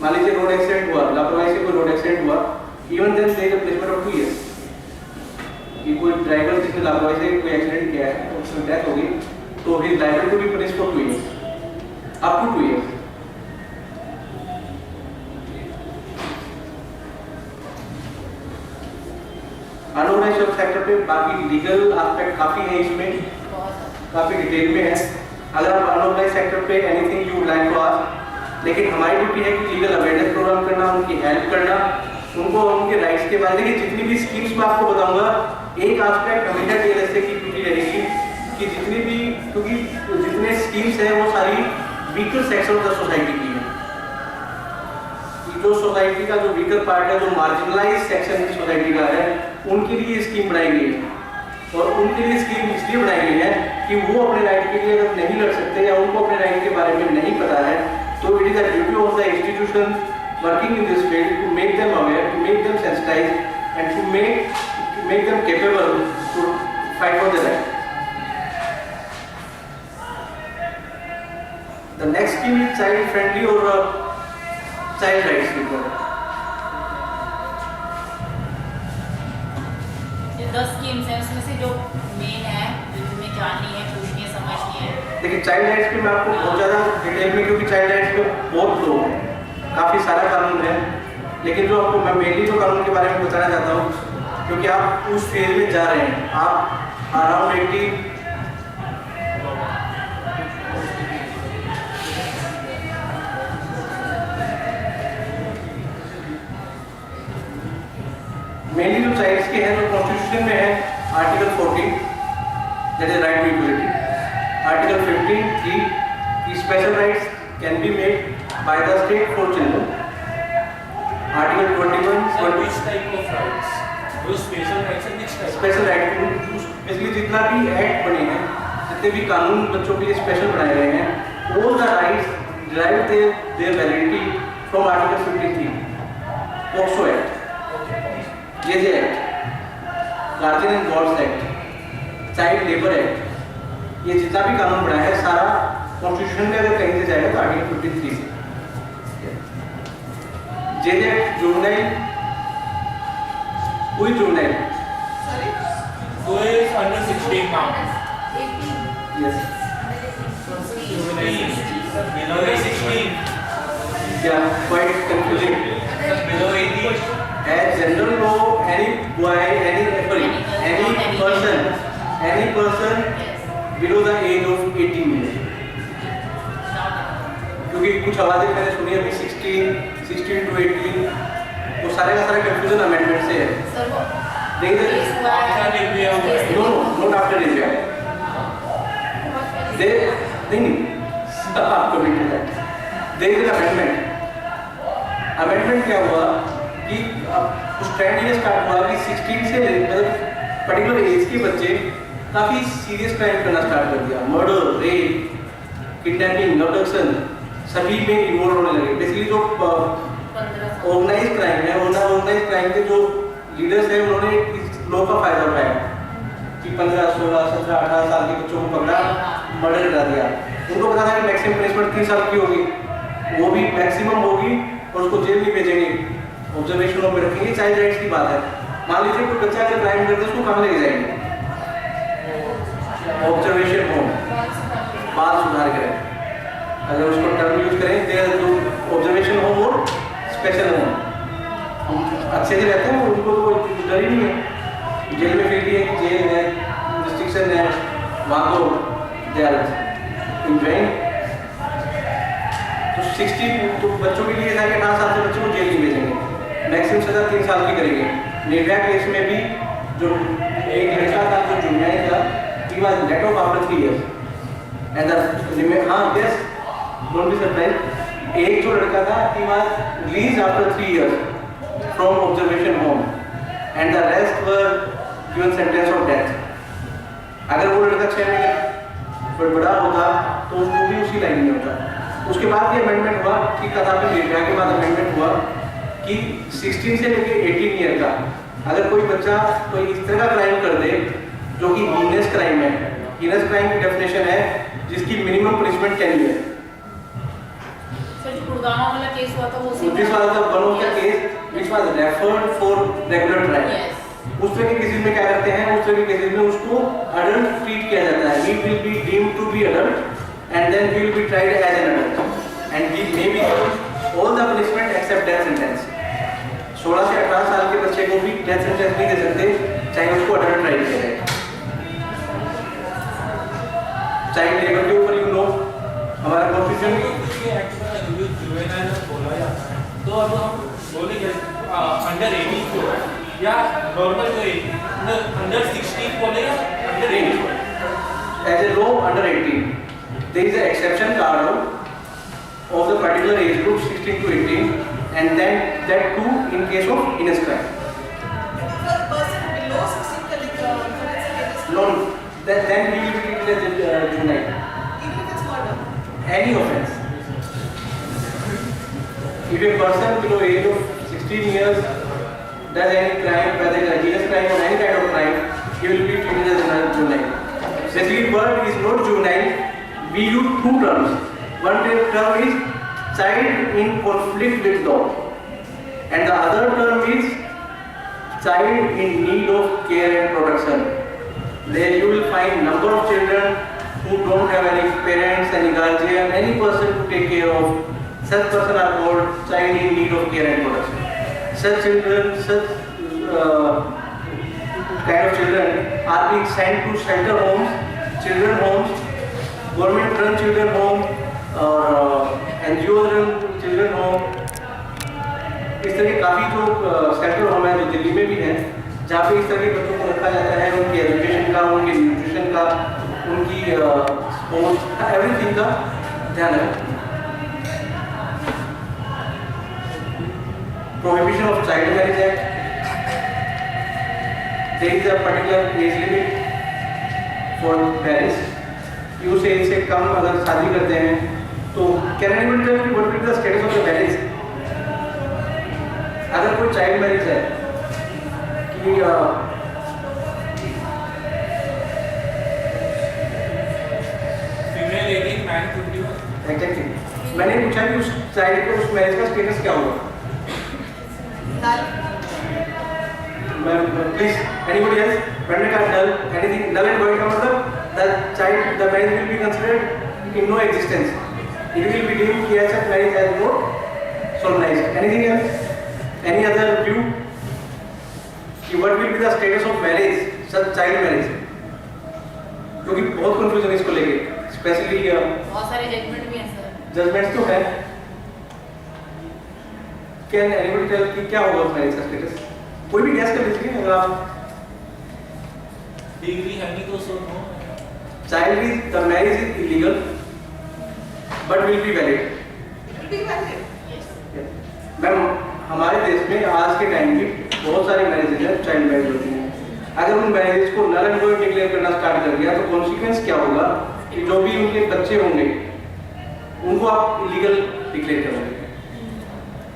मान लीजिए रोड एक्सीडेंट हुआ, लापरवाही से कोई रोड एक्सीडेंट हुआ, even then there is a punishment of 2 years। कि कोई ड्राइवर जिसने लापरवाही से कोई एक्सीडेंट किया है और उसमें डेथ हो गई, तो he liable to be punished for 2 years, up to 2 years। Unorganised sector पे बाकी लीगल एस्पेक्ट काफी है, इसमें काफी डिटेल में है। अगर आप अनऑर्गेनाइज्ड सेक्टर पे anything you would like to ask, लेकिन हमारी ड्यूटी है कि लीगल अवेयरनेस प्रोग्राम करना, उनकी हेल्प करना, उनको उनके राइट्स के बारे में। जितनी भी स्कीम्स मैं आपको बताऊंगा, एक एस्पेक्ट हमेशा टीएलएसए की ड्यूटी रहेगी कि जितनी भी, क्योंकि जितने स्कीम्स हैं वो सारी weaker section of the society की है। जो सोसाइटी का जो वीकर पार्ट है, जो मार्जिनलाइज सेक्शन की सोसाइटी का है, उनके लिए स्कीम बनाई गई है। और उनके लिए स्कीम इसलिए बनाई गई है कि वो अपने राइट के लिए अगर नहीं लड़ सकते या उनको अपने राइट के बारे में नहीं पता है, तो it is the duty of the institution working in this field to make them aware, to make them sensitized, and to make them capable to fight for their right. The next scheme is child friendly or child rights people. ये 10 schemes हैं, उसमें से जो main है, जो तुम्हें जाननी है, पूछनी है, समझनी है। देखिए चाइल्ड राइट्स पे मैं आपको बहुत ज़्यादा डिटेल में, क्योंकि चाइल्ड राइट्स पे बहुत लोग हैं, काफ़ी सारा कानून है, लेकिन जो आपको मैं मेनली जो कानून के बारे में बताना चाहता हूँ, क्योंकि आप उस फेज में जा रहे हैं, आप अराउंड 80 मेनली जो चाइल्ड्स के हैं, जो कॉन्स्टिट्यूशन में है, article 14 that is right to equality, article 15 की special rights can be made by the state for children, article 21 which type of rights, वो special rights and which type? Special right, basically जितना भी act बने हैं, जितने भी कानून बच्चों के लिए स्पेशल बनाए गए हैं, all the rights derive their validity from article 53 POCSO Act, JJ Act, Guardian and Guards Act, Child Labor Act, ये जितना भी कानून बना है सारा कॉन्स्टिट्यूशन में अगर कहीं से जाएगा तो आर्टिकल 53 से। JJ Act जुवेनाइल, कोई juvenile, Who is under 16 now? yes, Below 16. yeah, quite confusing. below 18. As general law, any boy, any person below the age of 18 years. क्योंकि कुछ आवाजें मैंने सुनी अभी 16 to 18, वो सारे का सारा कंफ्यूजन अमेंडमेंट से है। सर वो देखिए After India, no, not after India. आपको मिल there is an amendment. Amendment क्या हुआ कि अब उस ट्रेंड ये स्टार्ट हुआ कि 16 से मतलब पर्टिकुलर एज के बच्चे काफी सीरियस क्राइम करना स्टार्ट कर दिया, मर्डर, रेप, किडनैपिंग, अबडक्शन सभी में इन्वॉल्व होने लगे। बेसिकली जो ऑर्गेनाइज क्राइम है, ऑर्गेनाइज क्राइम के जो लीडर्स हैं उन्होंने इस लॉ का फायदा उठाया कि 15, 16, 17, 18 साल के बच्चों को पकड़ा, मर्डर करा दिया। उनको पता था कि मैक्सिमम पनिशमेंट 3 साल की होगी, वो भी मैक्सिमम होगी और उसको जेल नहीं भेजेंगे, ऑब्जर्वेशन में रखेंगे। चाइल्ड राइट्स की बात है, मान लीजिए कोई बच्चा अगर क्राइम करता है उसको कहाँ लेके जाएंगे? ऑब्जर्वेशन होम, बाल सुधार गृह, अगर उसको टर्म यूज करें तो ऑब्जर्वेशन होम और स्पेशल होम अच्छे से रहते हैं, उनको कोई डर ही नहीं है। जेल में फिर भी एक जेल है, रिस्ट्रिक्शन है, वहाँ तो दे आर एंजॉयिंग। तो 60 तो बच्चों के लिए था कि 18 साल से बच्चों को जेल नहीं भेजेंगे, मैक्सिमम सजा 3 साल की करेंगे। निर्भया केस में भी जो एक लड़का था जो जुर्माना था, he was let off after 3 years and the yes, don't be surprised, एक जो लड़का था he was released after 3 years from observation home and the rest were given sentence of death. अगर वो लड़का 6 महीने बड़ा होता तो उसको भी उसी लाइन में होता। उसके बाद ये अमेंडमेंट हुआ, ठीक था, निर्भया के बाद अमेंडमेंट हुआ कि 16 से लेके 18 ईयर का अगर कोई बच्चा कोई इस तरह का क्राइम कर दे जो कि हीनस क्राइम है, हीनस क्राइम की डेफिनेशन है जिसकी मिनिमम पनिशमेंट 10 ईयर। सर जो गुड़गांव वाला केस हुआ था वो this was the one of the case which was referred for regular trial. उस तरह के केसेस में क्या करते हैं, उस तरह के केसेस में उसको अडल्ट ट्रीट किया जाता है. He will be deemed to be adult and then he will be tried as an adult and he may be given all the punishment except death sentence. 16 से 18 साल के बच्चे को भी डेथ सेंटेंस नहीं दे सकते, चाहे उसको अडल्ट ट्राई किया जाए. चाइल्ड लेबर के ऊपर हमारा कॉन्स्टिट्यूशन बोला जाता है, तो अब हम बोलेंगे अंडर 18 को या नॉर्मल जो अंडर 16 बोले या under 18. As a law under 18, there is an exception carved out of the particular age group 16 to 18, and then that too in case of heinous crime. For a person below 16 Then he will be treated as a juvenile. even if it's murder. Any offence. If a person below age of 16 years does any crime, whether it's a heinous crime or any kind of crime, he will be treated as a juvenile. Basically, word is not juvenile. We use two terms. One term is child in conflict with law, and the other term is child in need of care and protection. There you will find number of children who don't have any parents, any guardian, any person to take care of. Such person are called child in need of care and protection. Such children, kind of children are being sent to shelter homes, children homes, government-run children home, or NGO-run children home. इस तरह के काफ़ी जो centre home है जो दिल्ली में भी हैं, जहाँ पे इस तरह के बच्चों को रखा जाता है, उनकी एजुकेशन का, उनके न्यूट्रिशन का, उनकी स्पोर्ट्स का, एवरीथिंग का ध्यान रखें. Prohibition of Child Marriage Act. There is a particular age limit for marriage. यूँ से इनसे कम अगर शादी करते हैं तो can anyone tell me what will be the status of the marriage? अगर कोई चाइल्ड मैरिज है कि फीमेल 18 मैन 21. एग्जैक्टली मैंने पूछा कि उस चाइल्ड को उस मैरिज का स्टेटस क्या होगा. Please, anybody else? When we got null, anything null and void का मतलब the marriage will be considered in no existence. It will be deemed कि ऐसा marriage has not solemnized. Anything else? Any other view? कि what will be the status of marriage, such child marriage? क्योंकि बहुत confusion है इसको लेके, especially बहुत सारे जजमेंट भी हैं सर. judgments तो है. Can anybody tell कि क्या होगा उस marriage का status? कोई भी गैस कर लीजिए अगर आप. डिग्री है नहीं तो so no. Child is the marriage is illegal, but will be valid. Will be valid. Ma'am हमारे देश में आज के टाइम की बहुत सारी मैरिजेज हैं, चाइल्ड मैरिज होती हैं. अगर उन मैरिजेज को नल एंड वॉइड डिक्लेयर करना स्टार्ट कर दिया तो कॉन्सिक्वेंस क्या होगा कि जो भी उनके बच्चे होंगे उनको आप इलीगल डिक्लेयर करोगे.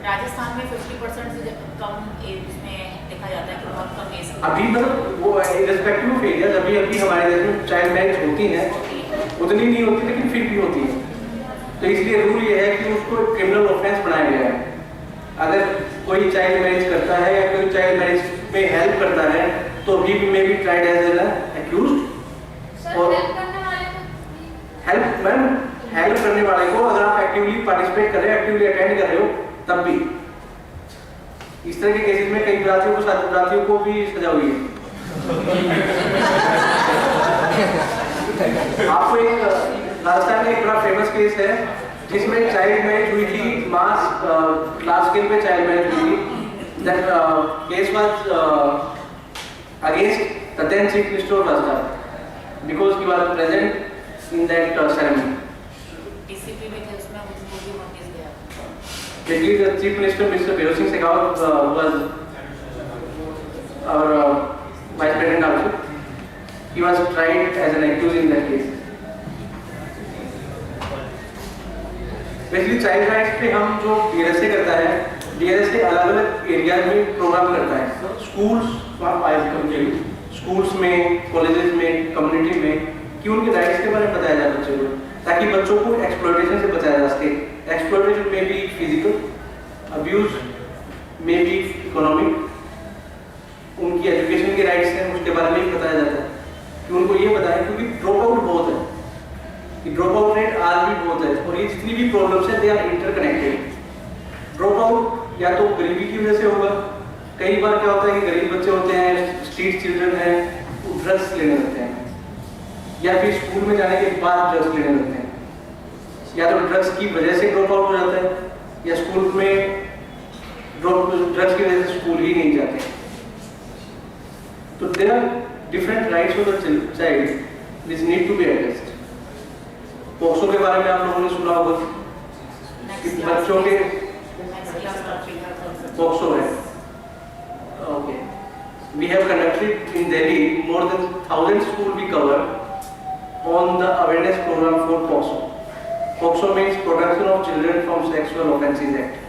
राजस्थान में 50% से कम एज में देखा जाता है कि बहुत कम एज. अभी मतलब वो इररिस्पेक्टिव ऑफ एरियाज अभी हमारे देश में चाइल्ड मैरिज होती हैं, उतनी नहीं होती लेकिन फिर भी होती है. तो इसलिए रूल ये है कि उसको क्रिमिनल ऑफेंस बनाया गया है. अगर कोई चाइल्ड मैरिज करता है या कोई चाइल्ड मैरिज में हेल्प करता है तो he may be tried as an accused. और हेल्प मैम हेल्प करने वाले को अगर आप एक्टिवली पार्टिसिपेट कर रहे हो, एक्टिवली अटेंड कर रहे हो तब भी. इस तरह के केसेस में कई बरातियों को भी सजा हुई है. आपको एक राजस्थान में एक बड़ा फेमस केस है जिसमें चाइल्ड मैरिज हुई थी, मास लार्ज स्केल पे चाइल्ड मैरिज हुई थी. That case was against the then chief minister of Rajasthan because he was present in that ceremony. DCP में थे उसमें उनको भी नोटिस गया. Basically, the Chief Minister, Mr. Bhairav Singh Shekhawat, was our Vice President also. He was tried as an accused in that case. Basically, child rights पे हम जो DRSA करता है, DRSA अलग-अलग एरिया में प्रोग्राम करता है. स्कूल्स में, कॉलेजेस में, कम्युनिटी में कि उनके राइट्स के बारे में बताया जाए बच्चों को, ताकि बच्चों को एक्सप्लॉयटेशन से बचाया जा सके. Exploitation may be physical, abuse may be economic. उनकी एजुकेशन के राइट्स हैं उसके बारे में भी बताया जाता है कि उनको ये बताएं, क्योंकि ड्रॉप आउट बहुत है, कि ड्रॉप आउट रेट आज भी बहुत है और ये जितनी भी प्रॉब्लम्स हैं they are interconnected. Drop out या तो गरीबी की वजह से होगा, कई बार क्या होता है कि गरीब बच्चे होते हैं, स्ट्रीट चिल्ड्रन हैं, वो ड्रग्स लेने लगते हैं, या फिर स्कूल में जाने के बाद ड्रग्स लेने लगते हैं, या तो ड्रग्स की वजह से ड्रॉप आउट हो जाता है, या स्कूल में ड्रग्स की वजह से स्कूल ही नहीं जाते। तो there are different rights of the child which need to be addressed. POCSO के बारे में आप लोगों ने सुना होगा कि बच्चों के पॉक्सो है। Okay, we have conducted in Delhi more than 1000 schools we cover on the awareness program for POCSO. POCSO means Protection of Children from Sexual Offences Act.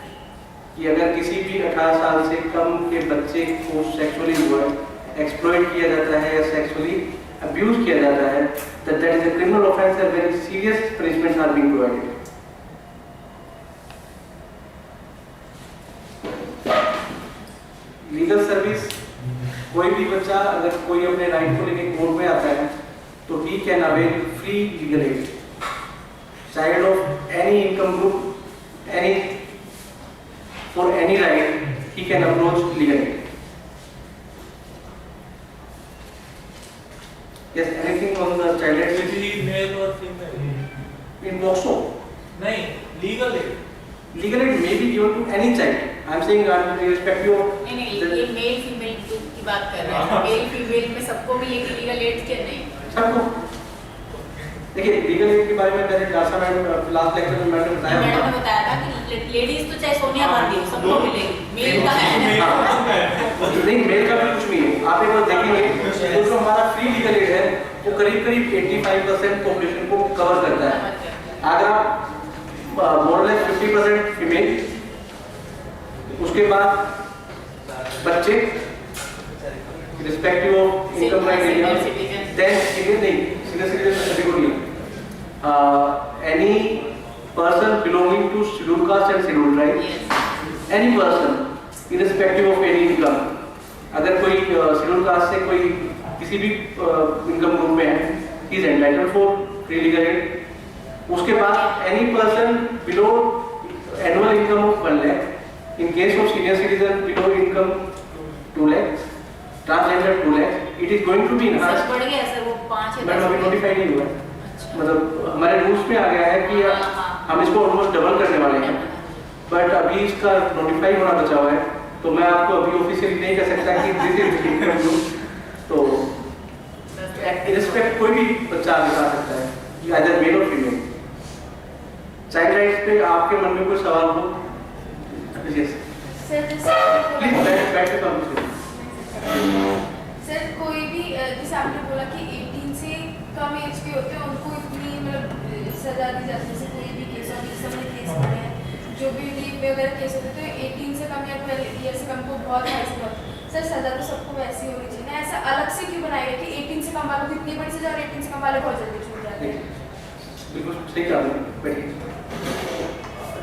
कि अगर किसी भी 18 साल से कम के बच्चे को सेक्सुअली एक्सप्लॉइट किया जाता है या सेक्सुअली अब्यूज किया जाता है, that is a criminal offence and very serious punishments are being provided. Legal service, कोई भी बच्चा अगर कोई अपने राइट को लेकर कोर्ट में आता है तो he can avail free legal aid. Child of any income group, for any right, he can approach legal aid. Yes, anything on the child aid? Basically, male or female? In POCSO? नहीं, legal aid. Legal aid may be given to any child. I am saying irrespective of. नहीं, ये male female की बात कर रहे हैं। Male female में सबको मिलेगी लीगल एड क्या नहीं? सबको। देखिए लीगल एड के बारे में मैंने डासा मैडम लास्ट लेक्चर में मैंने बताया। मैडम ने बताया था कि लेडीज तो चाहे सोनिया गांधी हो सबको मिलेगी, मेल का है नहीं, मेल का भी कुछ नहीं है। आप एक बार देखेंगे तो जो हमारा फ्री लीगल एड है वो करीब 85% पॉपुलेशन को कवर करता है। अगर आप मोर देन 50% फीमेल, उसके बाद बच्चे respective of income criteria, then senior नहीं, सीनियर सिटीजन सभी को नहीं, any person belonging to schedule caste and schedule tribe, any person irrespective of any income. अगर कोई शेड्यूल कास्ट से कोई किसी भी इनकम ग्रुप में है, he is entitled for free legal aid. उसके बाद any person below annual income of 1 lakh, in case of senior citizen below income 2 lakhs, transgender 2 lakhs, it is going to be enhanced. बढ़ गया sir वो 5 है। Madam अभी notify नहीं हुआ है, मतलब हमारे रूल्स में आ गया है कि हम इसको ऑलमोस्ट डबल करने वाले हैं, बट अभी इसका नोटिफाई होना बचा हुआ है, तो मैं आपको अभी ऑफिशियली नहीं कह सकता कि दिस इज इनकम ग्रुप। तो इररिस्पेक्ट कोई भी बच्चा आगे आ सकता है, आइदर मेल और फीमेल। चाइल्ड राइट्स पे आपके मन में कोई सवाल हो? Yes. Please back to conversation. Sir कोई भी जैसे आपने बोला कि 18 से कम एज के होते हैं उनको इतनी मतलब सजा दी जाती है, जैसे कोई भी केस हो, जिस समय केस पड़े हैं, जो भी रेप वगैरह केस होते हैं तो 18 से कम या 12 ईयर से कम को बहुत हाई सजा। सर सजा तो सबको वैसी होनी चाहिए ना, ऐसा अलग से क्यों बनाया कि 18 से कम वालों को इतनी बड़ी सजा और 18 से कम वाले बहुत जल्दी छूट जाते हैं? बिल्कुल सही कहा आपने। बैठिए।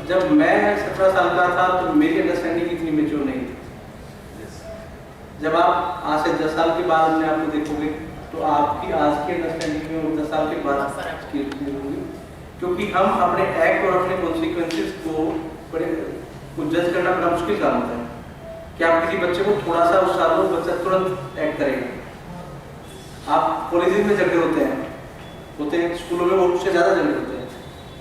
जब मैं 17 साल का था तो मेरी अंडरस्टैंडिंग इतनी मैच्योर नहीं थी। जब आप आज से 10 साल के बाद अपने आप को देखोगे तो आपकी आज की अंडरस्टैंडिंग में 10 साल के बाद की होगी, क्योंकि हम अपने एक्ट और अपने कॉन्सिक्वेंसेस को जज करना बड़ा मुश्किल काम होता है कि आप किसी बच्चे को थोड़ा सा उस सालों बच्चा तुरंत एक्ट करेगा। आप कॉलेज में झगड़े होते हैं, स्कूलों में वो उससे ज़्यादा झगड़े होते हैं,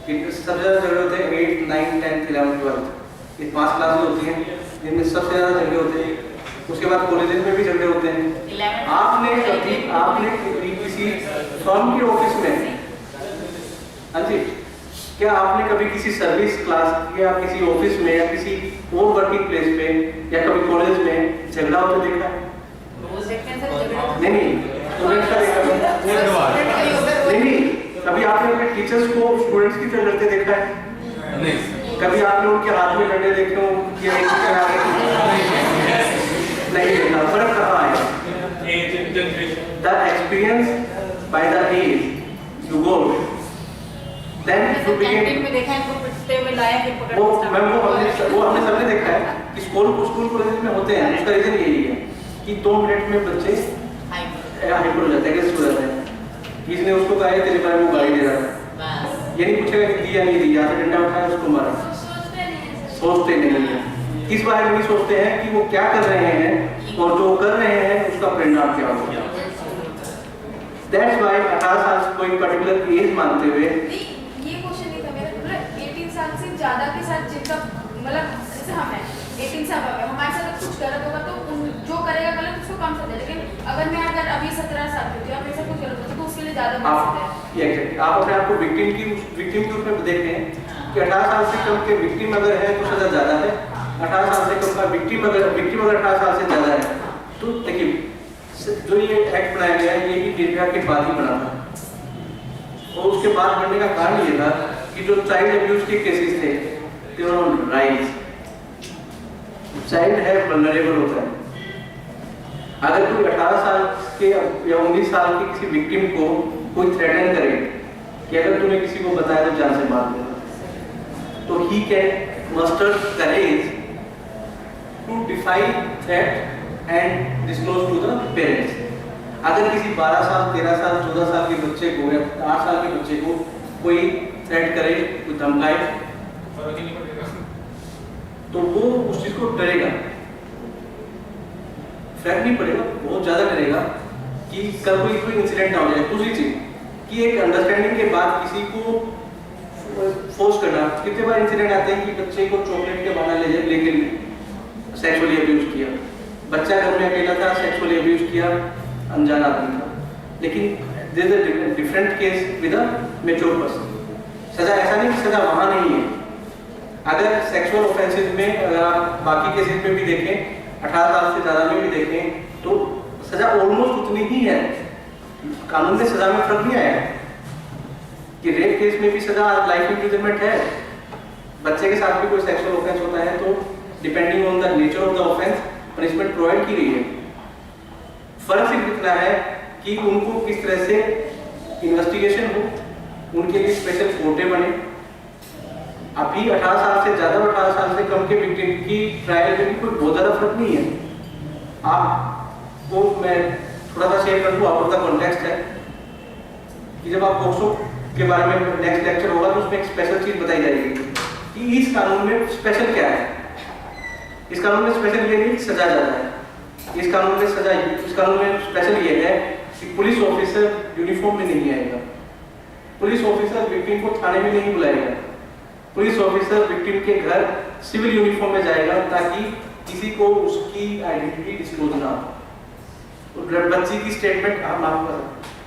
सबसे ज़्यादा झगड़े होते हैं 8, 9, 10, 11, 12, ये 5 क्लासेस होती हैं जिनमें सबसे ज़्यादा झगड़े होते हैं। उसके बाद कॉलेजेस में भी झगड़े होते हैं। आपने कभी किसी फर्म के ऑफिस में, हाँ जी, क्या आपने कभी किसी सर्विस क्लास या किसी ऑफिस में या किसी और वर्किंग प्लेस पे या कभी कॉलेज में झगड़ा होते देखा है? नहीं, स्टूडेंट्स का देखा नहीं, कभी आपने अपने टीचर्स को स्टूडेंट्स की तरह लड़ते देखा है? नहीं। कभी आपने उनके हाथ में डंडे देखे हो कि नहीं देखा। फर्क कहाँ है? The experience by the age you go, then you begin. में देखा है तो पिटते हुए लाया फिर पकड़ वो हमने सबने देखा है कि स्कूल कॉलेज में होते हैं। उसका रीजन यही है कि 2 मिनट में बच्चे हाइपर हो जाते हैं, एग्रेसिव हो जाते हैं। किसी ने उसको कहा है तेरे बारे में गाली दे रहा है, ये नहीं पूछेगा कि दिया नहीं दिया, तो डंडा उठाया उसको मारा। सोचते नहीं है, इस बारे में नहीं सोचते हैं कि वो क्या कर रहे हैं और जो कर रहे हैं उसका परिणाम क्या होगा। That's why 18 साल कोई पर्टिकुलर एज मानते हुए ये क्वेश्चन नहीं था मेरा, मतलब 18 साल से ज्यादा के साथ जिनका मतलब जैसे हम हैं 18 साल का हमारे साथ कुछ गलत होगा तो जो करेगा गलत उसको कम सजा, लेकिन अगर अभी 17 साल की थी और मेरे साथ कुछ गलत होता तो उसके लिए ज्यादा मार सकते हैं। आप अपने आप को विक्टिम के रूप में देखते हैं कि 18 साल से कम के विक्टिम अगर है तो सजा ज्यादा है, 18 साल से कम का विक्टिम अगर 18 साल से ज्यादा है तो देखिए जो ये एक्ट बनाया गया है ये भी निर्भया के बाद ही बना था। और उसके बाद बनने का कारण ये था कि जो चाइल्ड अब्यूज के केसेस थे दे वर ऑन राइज। चाइल्ड है वल्नरेबल होता है। अगर कोई 18 साल के या 19 साल के किसी विक्टिम को कोई थ्रेटन करे कि अगर तूने किसी को बताया तो जान से मार देगा, तो he can muster courage to defy threat and disclose to the parents. अगर किसी 12 साल 13 साल 14 साल के बच्चे को या 8 साल के बच्चे को कोई थ्रेट करे, कोई धमकाए, तो वो उस चीज को डरेगा, फर्क नहीं पड़ेगा, बहुत ज्यादा डरेगा कि कल कोई इंसिडेंट ना हो जाए। दूसरी चीज कि एक अंडरस्टैंडिंग के बाद किसी को फोर्स करना, कितने बार इंसिडेंट आते हैं कि बच्चे को चॉकलेट के बहाना लेके सेक्सुअली अब्यूज किया, बच्चा घर में अकेला था, सेक्सुअली अब्यूज किया, अनजान आदमी था, लेकिन there is a different case with a mature person. सजा ऐसा नहीं कि सजा वहां नहीं है। अगर सेक्सुअल ऑफेंसेस में अगर आप बाकी केसेस में भी देखें, 18 साल से ज़्यादा में भी देखें, तो सजा ऑलमोस्ट उतनी ही है। कानून में सजा में फर्क नहीं आया है कि रेप केस में भी सजा लाइफ इम्प्रिजनमेंट है, बच्चे के साथ भी कोई सेक्सुअल ऑफेंस होता है तो depending on the nature of the offence punishment provide की गई है। फर्क सिर्फ इतना है कि उनको किस तरह से इन्वेस्टिगेशन हो, उनके लिए स्पेशल कोर्टें बने। अभी 18 साल से ज्यादा 18 साल से कम के विक्टिम की ट्रायल में भी कोई बहुत ज्यादा फर्क नहीं है। आपको मैं थोड़ा सा शेयर कर दूं, आउट ऑफ द कॉन्टेक्स्ट है कि जब आप पोक्सो के बारे में नेक्स्ट लेक्चर होगा तो उसमें एक स्पेशल चीज बताई जाएगी कि इस कानून में स्पेशल क्या है। इस कानून में स्पेशल ये नहीं सजा ज्यादा है, इस कानून में सजा, इस कानून में स्पेशल ये है कि पुलिस ऑफिसर यूनिफॉर्म में नहीं आएगा, पुलिस ऑफिसर विक्टिम को थाने में नहीं बुलाएगा, पुलिस ऑफिसर विक्टिम के घर सिविल यूनिफॉर्म में जाएगा ताकि किसी को उसकी आइडेंटिटी डिस्क्लोज ना हो। बच्ची की स्टेटमेंट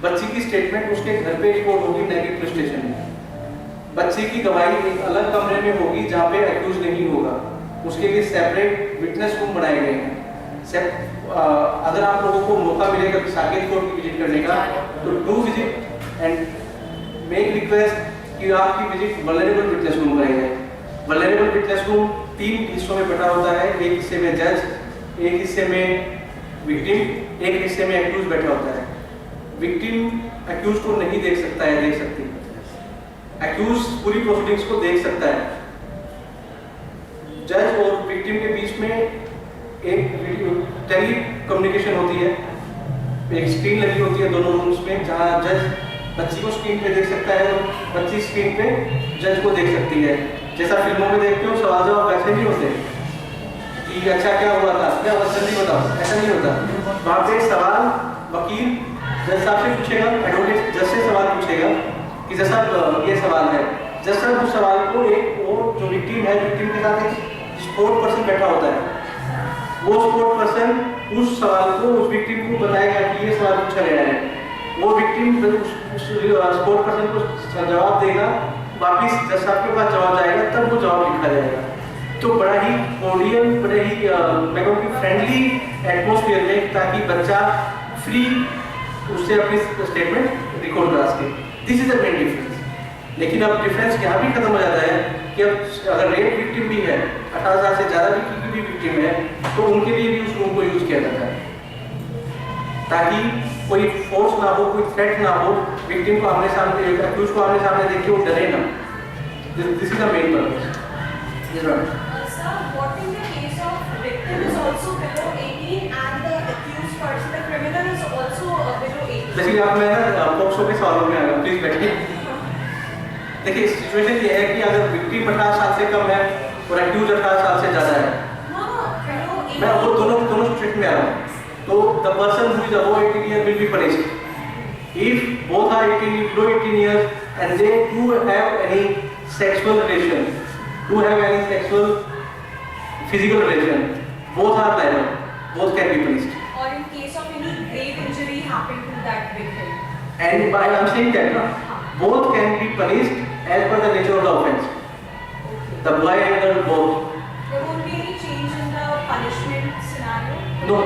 बच्ची की स्टेटमेंट उसके घर पे रिकॉर्ड होगी, न कि पुलिस स्टेशन में। बच्ची की गवाही एक अलग कमरे में होगी जहाँ पे एक्यूज नहीं होगा, उसके लिए सेपरेट विटनेस रूम बनाए गए हैं। अगर आप लोगों को मौका मिलेगा साकेत कोर्ट की विजिट करने का तो do visit and make request कि आपकी विजिट वल्नरेबल विटनेस रूम बनाई जाए। वल्नरेबल विटनेस रूम 3 हिस्सों में बटा होता है, एक हिस्से में जज, एक हिस्से में विक्टिम, एक हिस्से में एक्यूज बैठा होता है। विक्टिम एक्यूज को नहीं देख सकता है, देख सकती है, एक्यूज पूरी प्रोसीडिंग्स को देख सकता है। जज और विक्टिम के बीच में एक टेली कम्युनिकेशन होती है, एक स्क्रीन लगी होती है दोनों रूम्स में, जहाँ जज बच्ची को स्क्रीन पे देख सकता है और बच्ची स्क्रीन पे जज को देख सकती है। जैसा फिल्मों में देखते हो सवाल जवाब वैसे नहीं होते कि अच्छा क्या हुआ था, क्या हुआ जल्दी बताओ, ऐसा नहीं होता। वहाँ पे सवाल वकील जज साहब से पूछेगा, एडवोकेट जज से सवाल पूछेगा कि जज साहब ये सवाल है, जज साहब उस सवाल को एक वो जो विक्टिम है, विक्टिम के साथ एक स्पोर्ट पर्सन बैठा होता है, वो स्पोर्ट पर्सन उस सवाल को उस विक्टिम को बताएगा कि ये सवाल पूछा गया है। वो विक्टिम उस स्पोर्ट पर्सन को जवाब देगा, वापिस जज साहब के पास जवाब जाएगा, तब वो जवाब लिखा जाएगा। तो बड़ा ही कोडियल, बड़े ही मैं कहूँगी फ्रेंडली एटमॉस्फेयर में, ताकि बच्चा फ्री उससे अपनी स्टेटमेंट रिकॉर्ड करा सके। This is the main difference. लेकिन अब डिफरेंस यहाँ भी खत्म हो जाता है कि अब अगर रेप विक्टिम भी है, 18 साल से ज़्यादा भी विक्टिम है, तो उनके लिए भी उस रूम को यूज किया जाता है ताकि कोई फोर्स ना हो, कोई थ्रेट ना हो, विक्टिम को आमने सामने, एक्यूज को आमने सामने देख के वो डरे ना। This is the main purpose. Sir, what in the case of victim is also below 18 and the accused basically आप मैं ना पॉक्सो के सवालों में आ गया, प्लीज बैठिए। देखिए सिचुएशन ये है कि अगर विक्टिम 18 साल से कम है और एक्यूज 18 साल से ज़्यादा है, मैं वो दोनों सिचुएशन में आ रहा हूँ, तो the person who is above 18 year will be punished if both are 18 below 18 years and they do have any sexual relation, do have any sexual physical relation, both are liable, both can be punished. Or in case of any grave injury happened to that victim. And by I'm saying that both can be punished as per the nature of the offense. Okay. The boy and girl both. There won't be any change in the punishment scenario? No.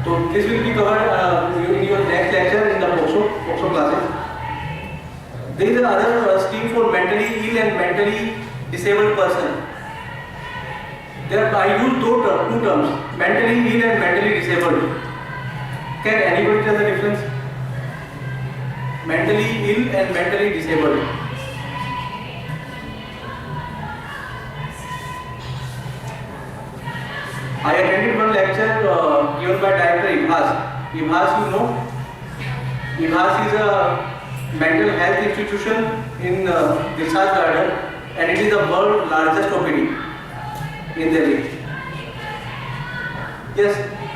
So this will be covered in your next lecture in the POCSO classes. There is another scheme for mentally ill and mentally disabled person. There I use two terms, mentally ill and mentally disabled. Can anybody tell the difference? Mentally ill and mentally disabled. I attended one lecture given by Director Ibhas. Ibhas, you know? Ibhas is a mental health institution in Dilshad Garden, and it is the world's largest OPD in Delhi. Yes,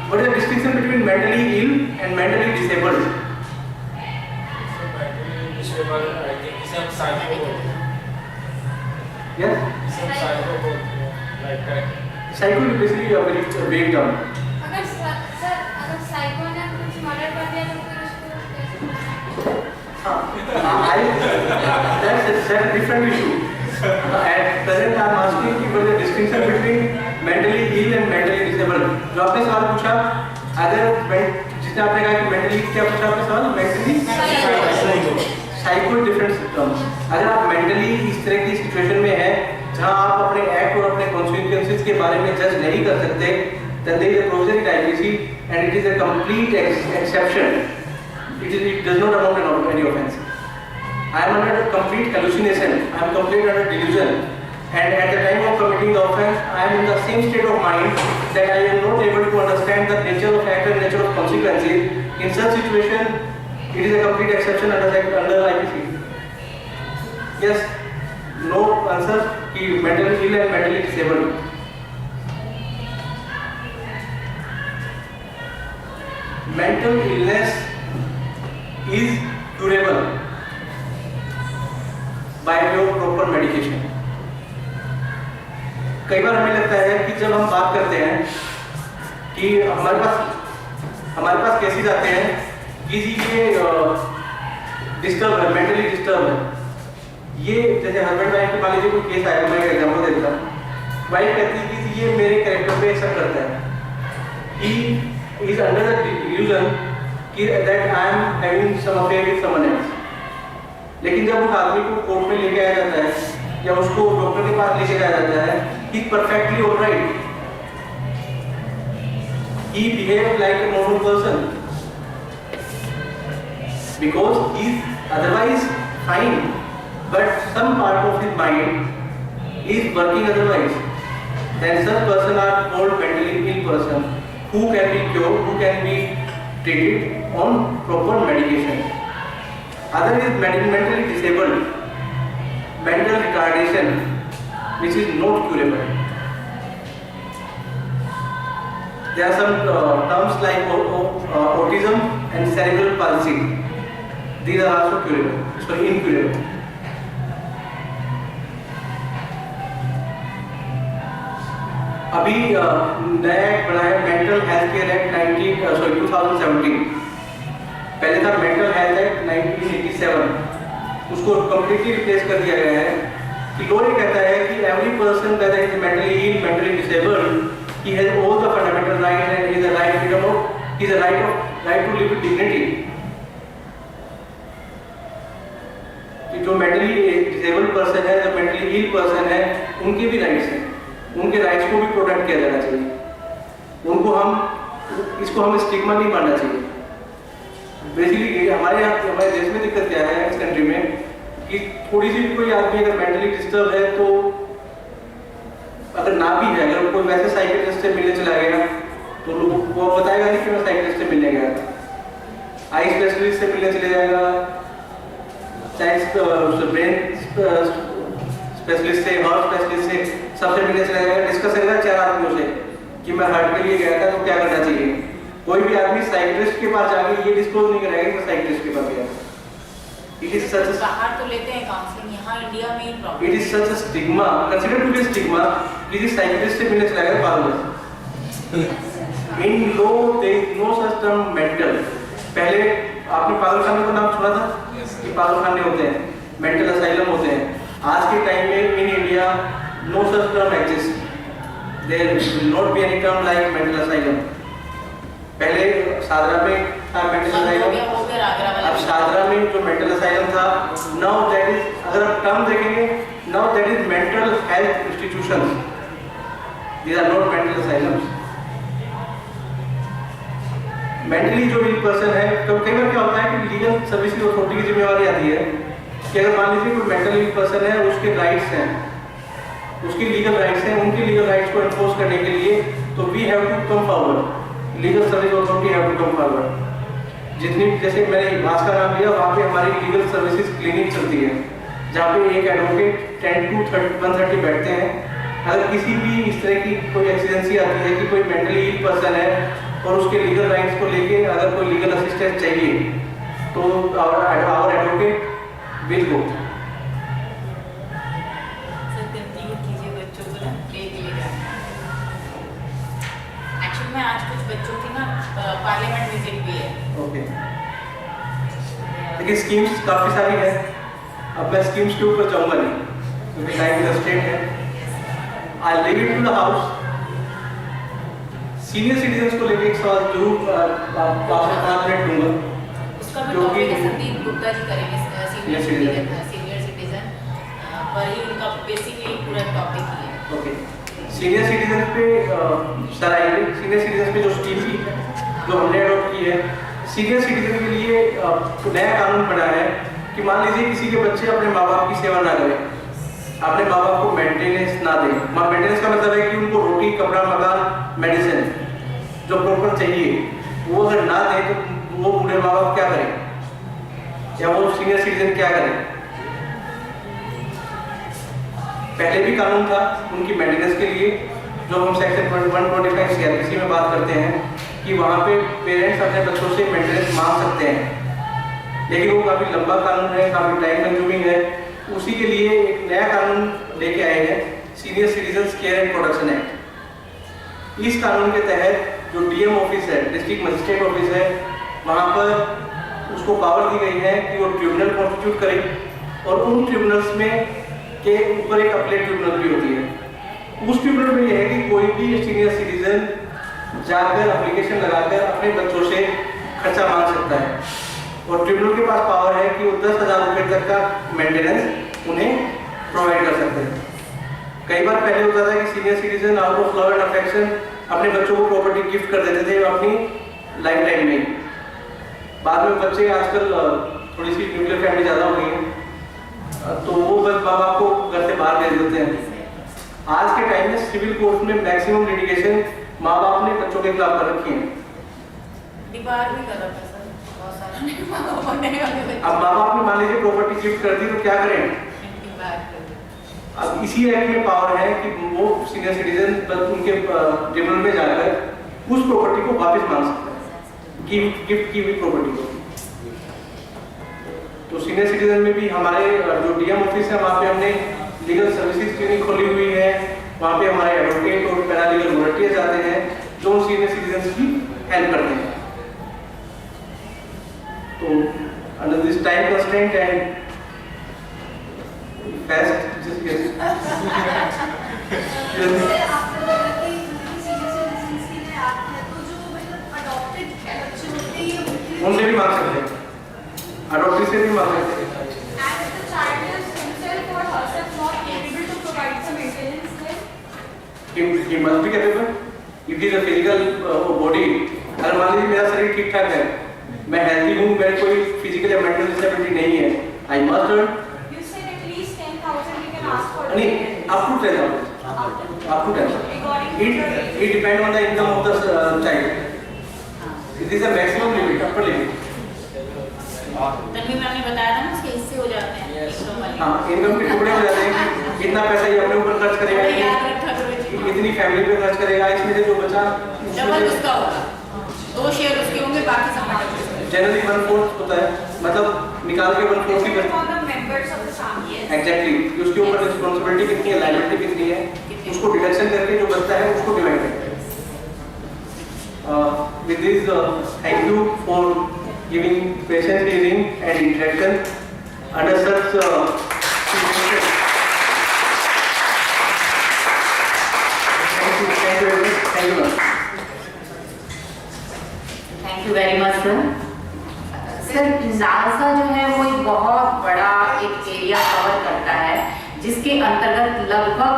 what is the distinction between mentally ill and mentally disabled? So mentally disabled, I think some psycho बोलते हैं. Yes? Some psycho बोलते हैं, like that. Psycho is basically a very vague term. अगर sir अगर psycho ने कुछ murder कर दिया तो फिर उसको That's a different issue. At present, I am asking you what is the distinction between mentally ill and mentally disabled. जो आपने सवाल पूछा, अगर जिसने आपने कहा कि mentally क्या पूछा आपने सवाल, mentally psycho different terms. अगर आप mentally इस तरह की सिचुएशन में हैं जहां आप अपने एक्ट और अपने कॉन्सिक्वेंसेस के बारे में जज नहीं कर सकते, then there is a provision in IPC and it is a complete exception. It does not amount to any offense. I am under complete hallucination, I am completely under delusion, and at the time of committing the offense, I am in the same state of mind that I am not able to understand the nature of act and nature of consequences. In such situation, it is a complete exception under IPC. Yes, no answer. Ki mentally ill and mentally disabled. Mental illness is curable by way of proper medication. कई बार हमें लगता है कि जब हम बात करते हैं कि हमारे पास केसेस आते हैं कि जी ये डिस्टर्ब है, मेंटली डिस्टर्ब है, ये जैसे हस्बैंड वाइफ के मान लीजिए कोई केस आएगा, मैं एक एग्जांपल देता हूँ। वाइफ कहती है कि ये मेरे कैरेक्टर पे असर करता है, he is under the illusion कि that I am having some affair with someone else. लेकिन जब उस आदमी को कोर्ट में लेके आया जाता है या उसको डॉक्टर के पास लेके जाया जाता है, he is perfectly alright, he behaved like a normal person because he is otherwise fine, but some part of his mind is working otherwise. Then such person are called mentally ill person who can be cured, who can be treated on proper medication. Other is mentally disabled, mental retardation, which is not curable. There are some terms like autism and cerebral palsy. These are also curable, sorry, incurable. अभी नया act बना है mental health care act 2017। पहले था mental health act 1987, उसको completely replace कर दिया गया है कि लॉ ये कहता है कि every person whether is mentally ill, mentally disabled, he has all the fundamental rights and he is a right freedom of, he is a right to live with dignity. कि जो मेंटली डिसेबल्ड पर्सन है, जो mentally ill person है, उनके भी rights हैं, उनके rights को भी प्रोटेक्ट किया जाना चाहिए। उनको इसको हम स्टिग्मा नहीं मानना चाहिए। बेसिकली हमारे देश में दिक्कत क्या है इस कंट्री में कि थोड़ी सी भी कोई आदमी अगर मेंटली डिस्टर्ब है तो अगर ना भी है, अगर कोई वैसे साइकियाट्रिस्ट से मिलने चला गया तो लोग वो बताएगा नहीं कि मैं साइकिलिस्ट से मिलने गया था, आई स्पेशलिस्ट से मिलने चले जाएगा, चाहे ब्रेन स्पेशलिस्ट से, हार्ट स्पेशलिस्ट से, सबसे मिलने चला जाएगा, डिस्कस करेगा 4 आदमियों से कि मैं हार्ट के लिए गया था तो क्या करना चाहिए। कोई भी आदमी साइकिलिस्ट के पास जाके ये डिस्क्लोज नहीं करेगा कि मैं साइकिलिस्ट के पास गया। इट इज सच बाहर तो लेते हैं काउंसलिंग, यहाँ इंडिया में ही problem. It is such a stigma, considered to be stigma कि जिस साइकिलिस्ट से मिलने चला गया पागल। In law they know such term mental. पहले आपने पागलखाने का नाम सुना था कि पागलखाने होते हैं, मेंटल असाइलम होते हैं। आज के टाइम में in India no such term exist, there will not be any term like mental asylum. पहले सादरा में था मेंटल असाइलम, अब सादरा में जो मेंटल असाइलम था, नाउ दैट इज, अगर आप टर्म देखेंगे, now that is mental health institutions, these are not mental asylums. Mentally जो इल पर्सन है, तो कई बार क्या होता है कि लीगल सर्विसेज अथॉरिटी की जिम्मेवारी आती है कि अगर मान लीजिए कोई मेंटल इल पर्सन है, उसके राइट्स हैं, उसकी लीगल राइट्स हैं, उनकी लीगल राइट्स को एनफोर्स करने के लिए तो we have to come forward, legal service authority have to come forward. जितनी, जैसे मैंने इबास का नाम लिया, वहाँ पे हमारी लीगल सर्विसेज क्लिनिक चलती है, जहाँ पे एक एडवोकेट 10 to 130 बैठते हैं। अगर किसी भी इस तरह की कोई एक्सीडेंसी आती है कि कोई मेंटली इल पर्सन है और उसके लीगल राइट्स को लेके अगर कोई लीगल असिस्टेंस चाहिए, तो our advocate will go. Actually में आज कुछ बच्चों की ना पार्लियामेंट विजिट भी है। ओके, देखिए स्कीम्स काफ़ी सारी है, अब मैं स्कीम्स के ऊपर जाऊँगा नहीं क्योंकि टाइम कंस्ट्रेंट है। I leave it to the house. Senior citizens को लेकर एक सवाल जरूर आपसे 5 मिनट दूंगा। उसका भी टॉपिक है, संदीप गुप्ता जी करेंगे, सीनियर सिटीजन पर ही उनका बेसिकली पूरा टॉपिक ही है। ओके, सीनियर सिटीजन पे सर आएंगे। सीनियर सिटीजन पे जो स्कीम थी जो हमने अडॉप्ट की है, सीनियर सिटीजन के लिए नया कानून बना है कि मान लीजिए किसी के बच्चे अपने माँ बाप की सेवा ना करें, अपने माँ बाप को मेंटेनेंस ना दें। मेंटेनेंस का मतलब है कि उनको रोटी, कपड़ा, मकान, मेडिसिन जो प्रॉपर चाहिए वो अगर ना दें तो वो बूढ़े माँ बाप क्या करें, या वो सीनियर सिटीजन क्या करें। पहले भी कानून था उनकी मेंटेनेंस के लिए, जो हम सेक्शन 125 सीआरपीसी में बात करते हैं कि वहाँ पे पेरेंट्स अपने बच्चों से मेंटेनेंस मांग सकते हैं, लेकिन वो काफ़ी लंबा कानून है, काफ़ी टाइम कंज्यूमिंग है। उसी के लिए एक नया कानून लेके आए हैं, senior citizens care and protection act. इस कानून के तहत जो डीएम ऑफिस है, डिस्ट्रिक्ट मजिस्ट्रेट ऑफिस है, वहाँ पर उसको पावर दी गई है कि वो ट्रिब्यूनल कॉन्स्टिट्यूट करे, और उन ट्रिब्यूनल्स में के ऊपर एक अपीलेट ट्रिब्यूनल भी होती है। उस ट्रिब्यूनल में यह है कि कोई भी सीनियर सिटीजन जाकर एप्लीकेशन लगाकर अपने बच्चों से खर्चा मांग सकता है, और ट्रिब्यूनल के पास पावर है कि वो 10,000 रुपये तक का मेंटेनेंस उन्हें प्रोवाइड कर सकते हैं। कई बार पहले होता था कि senior citizen out of love and affection अपने बच्चों को प्रॉपर्टी गिफ्ट कर देते थे अपनी लाइफ टाइम में। बाद में बच्चे आजकल थोड़ी सी न्यूक्लियर फैमिली ज़्यादा हो गई है, तो वो बस माँ बाप को घर से बाहर भेज देते हैं। आज के टाइम में सिविल कोर्ट में मैक्सिमम लिटिगेशन माँ बाप ने बच्चों के खिलाफ कर रखी है। डिबार भी कर रखा सर, बहुत सारा। अब माँ बाप ने मान लीजिए प्रॉपर्टी गिफ्ट कर दी तो क्या करें? अब इसी एक्ट में पावर है कि वो सीनियर सिटीजन उनके ट्रिब्यूनल में जाकर उस प्रॉपर्टी को वापस मांग सकते हैं, गिफ्ट की हुई प्रॉपर्टी को। तो सीनियर सिटीजन में भी हमारे जो डीएम ऑफिस है वहाँ पे हमने लीगल सर्विसेज क्लिनिक खोली हुई है। वहाँ पे हमारे एडवोकेट और पैरालीगल वॉलंटियर्स आते हैं जो सीनियर सिटीजन की हेल्प करते हैं। तो under this time constraint and fast just yes उनसे भी मांग सकते हैं, अडॉप्टी से भी मांग सकते हैं। He must be capable. If he is a physical body, अगर मान लीजिए मेरा शरीर ठीक ठाक है, मैं हेल्दी हूँ, मेरे कोई फिजिकल या मेंटल डिसेबिलिटी नहीं है, I must earn. You said at least 10,000 we can ask for. नहीं, up to 10,000. Up to 10,000. According it depends on the income of the child. It is a maximum limit, upper limit. Tanvi ma'am ने बताया था ना उसके हिस्से हो जाते हैं income वाले। हाँ, इनकम के टुकड़े हो जाते हैं कि इतना पैसा ये अपने ऊपर खर्च करेगा, याद रखा करो इतनी फैमिली पे खर्च करेगा, इसमें से जो बचा डबल उसका होगा, 2 शेयर उसके होंगे, बाकी सब जनरली 1/4 होता है, मतलब निकाल के 1/4 की Depends on the members of the family. Yes. Exactly उसके ऊपर रिस्पॉन्सिबिलिटी कितनी है, लायबिलिटी कितनी है, उसको डिडक्शन करके जो बचता है उसको डिवाइड करते हैं। With this, thank you for giving patient hearing and interaction under such situations. Thank you very much. Thank you very much sir. Sir NALSA जो है वो एक बहुत बड़ा एक एरिया कवर करता है जिसके अंतर्गत लगभग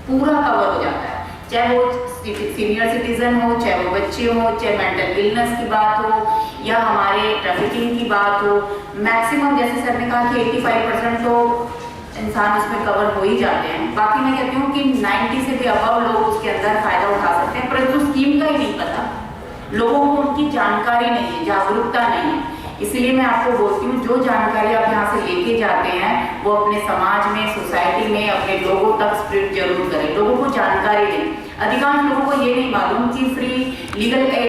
पूरा कवर हो जाता है, चाहे वो सीनियर सिटीजन हो, चाहे वो बच्चे हो, चाहे मेंटल इलनेस की बात हो या हमारे ट्रैफिकिंग की बात हो। मैक्सिमम जैसे सर ने कहा कि 85% तो इंसान उसमें कवर हो ही जाते हैं। बाकी मैं कहती हूँ कि 90 से भी अबव लोग उसके अंदर फायदा उठा सकते हैं, परंतु स्कीम का ही नहीं पता, लोगों को उनकी जानकारी नहीं है, जागरूकता नहीं है। इसलिए मैं आपको बोलती हूँ जो जानकारी आप यहाँ से लेके जाते हैं वो अपने समाज में, सोसाइटी में अपने लोगों तक स्प्रेड जरूर करें, लोगों को जानकारी दें। अधिकांश लोगों को ये नहीं मालूम कि फ्री लीगल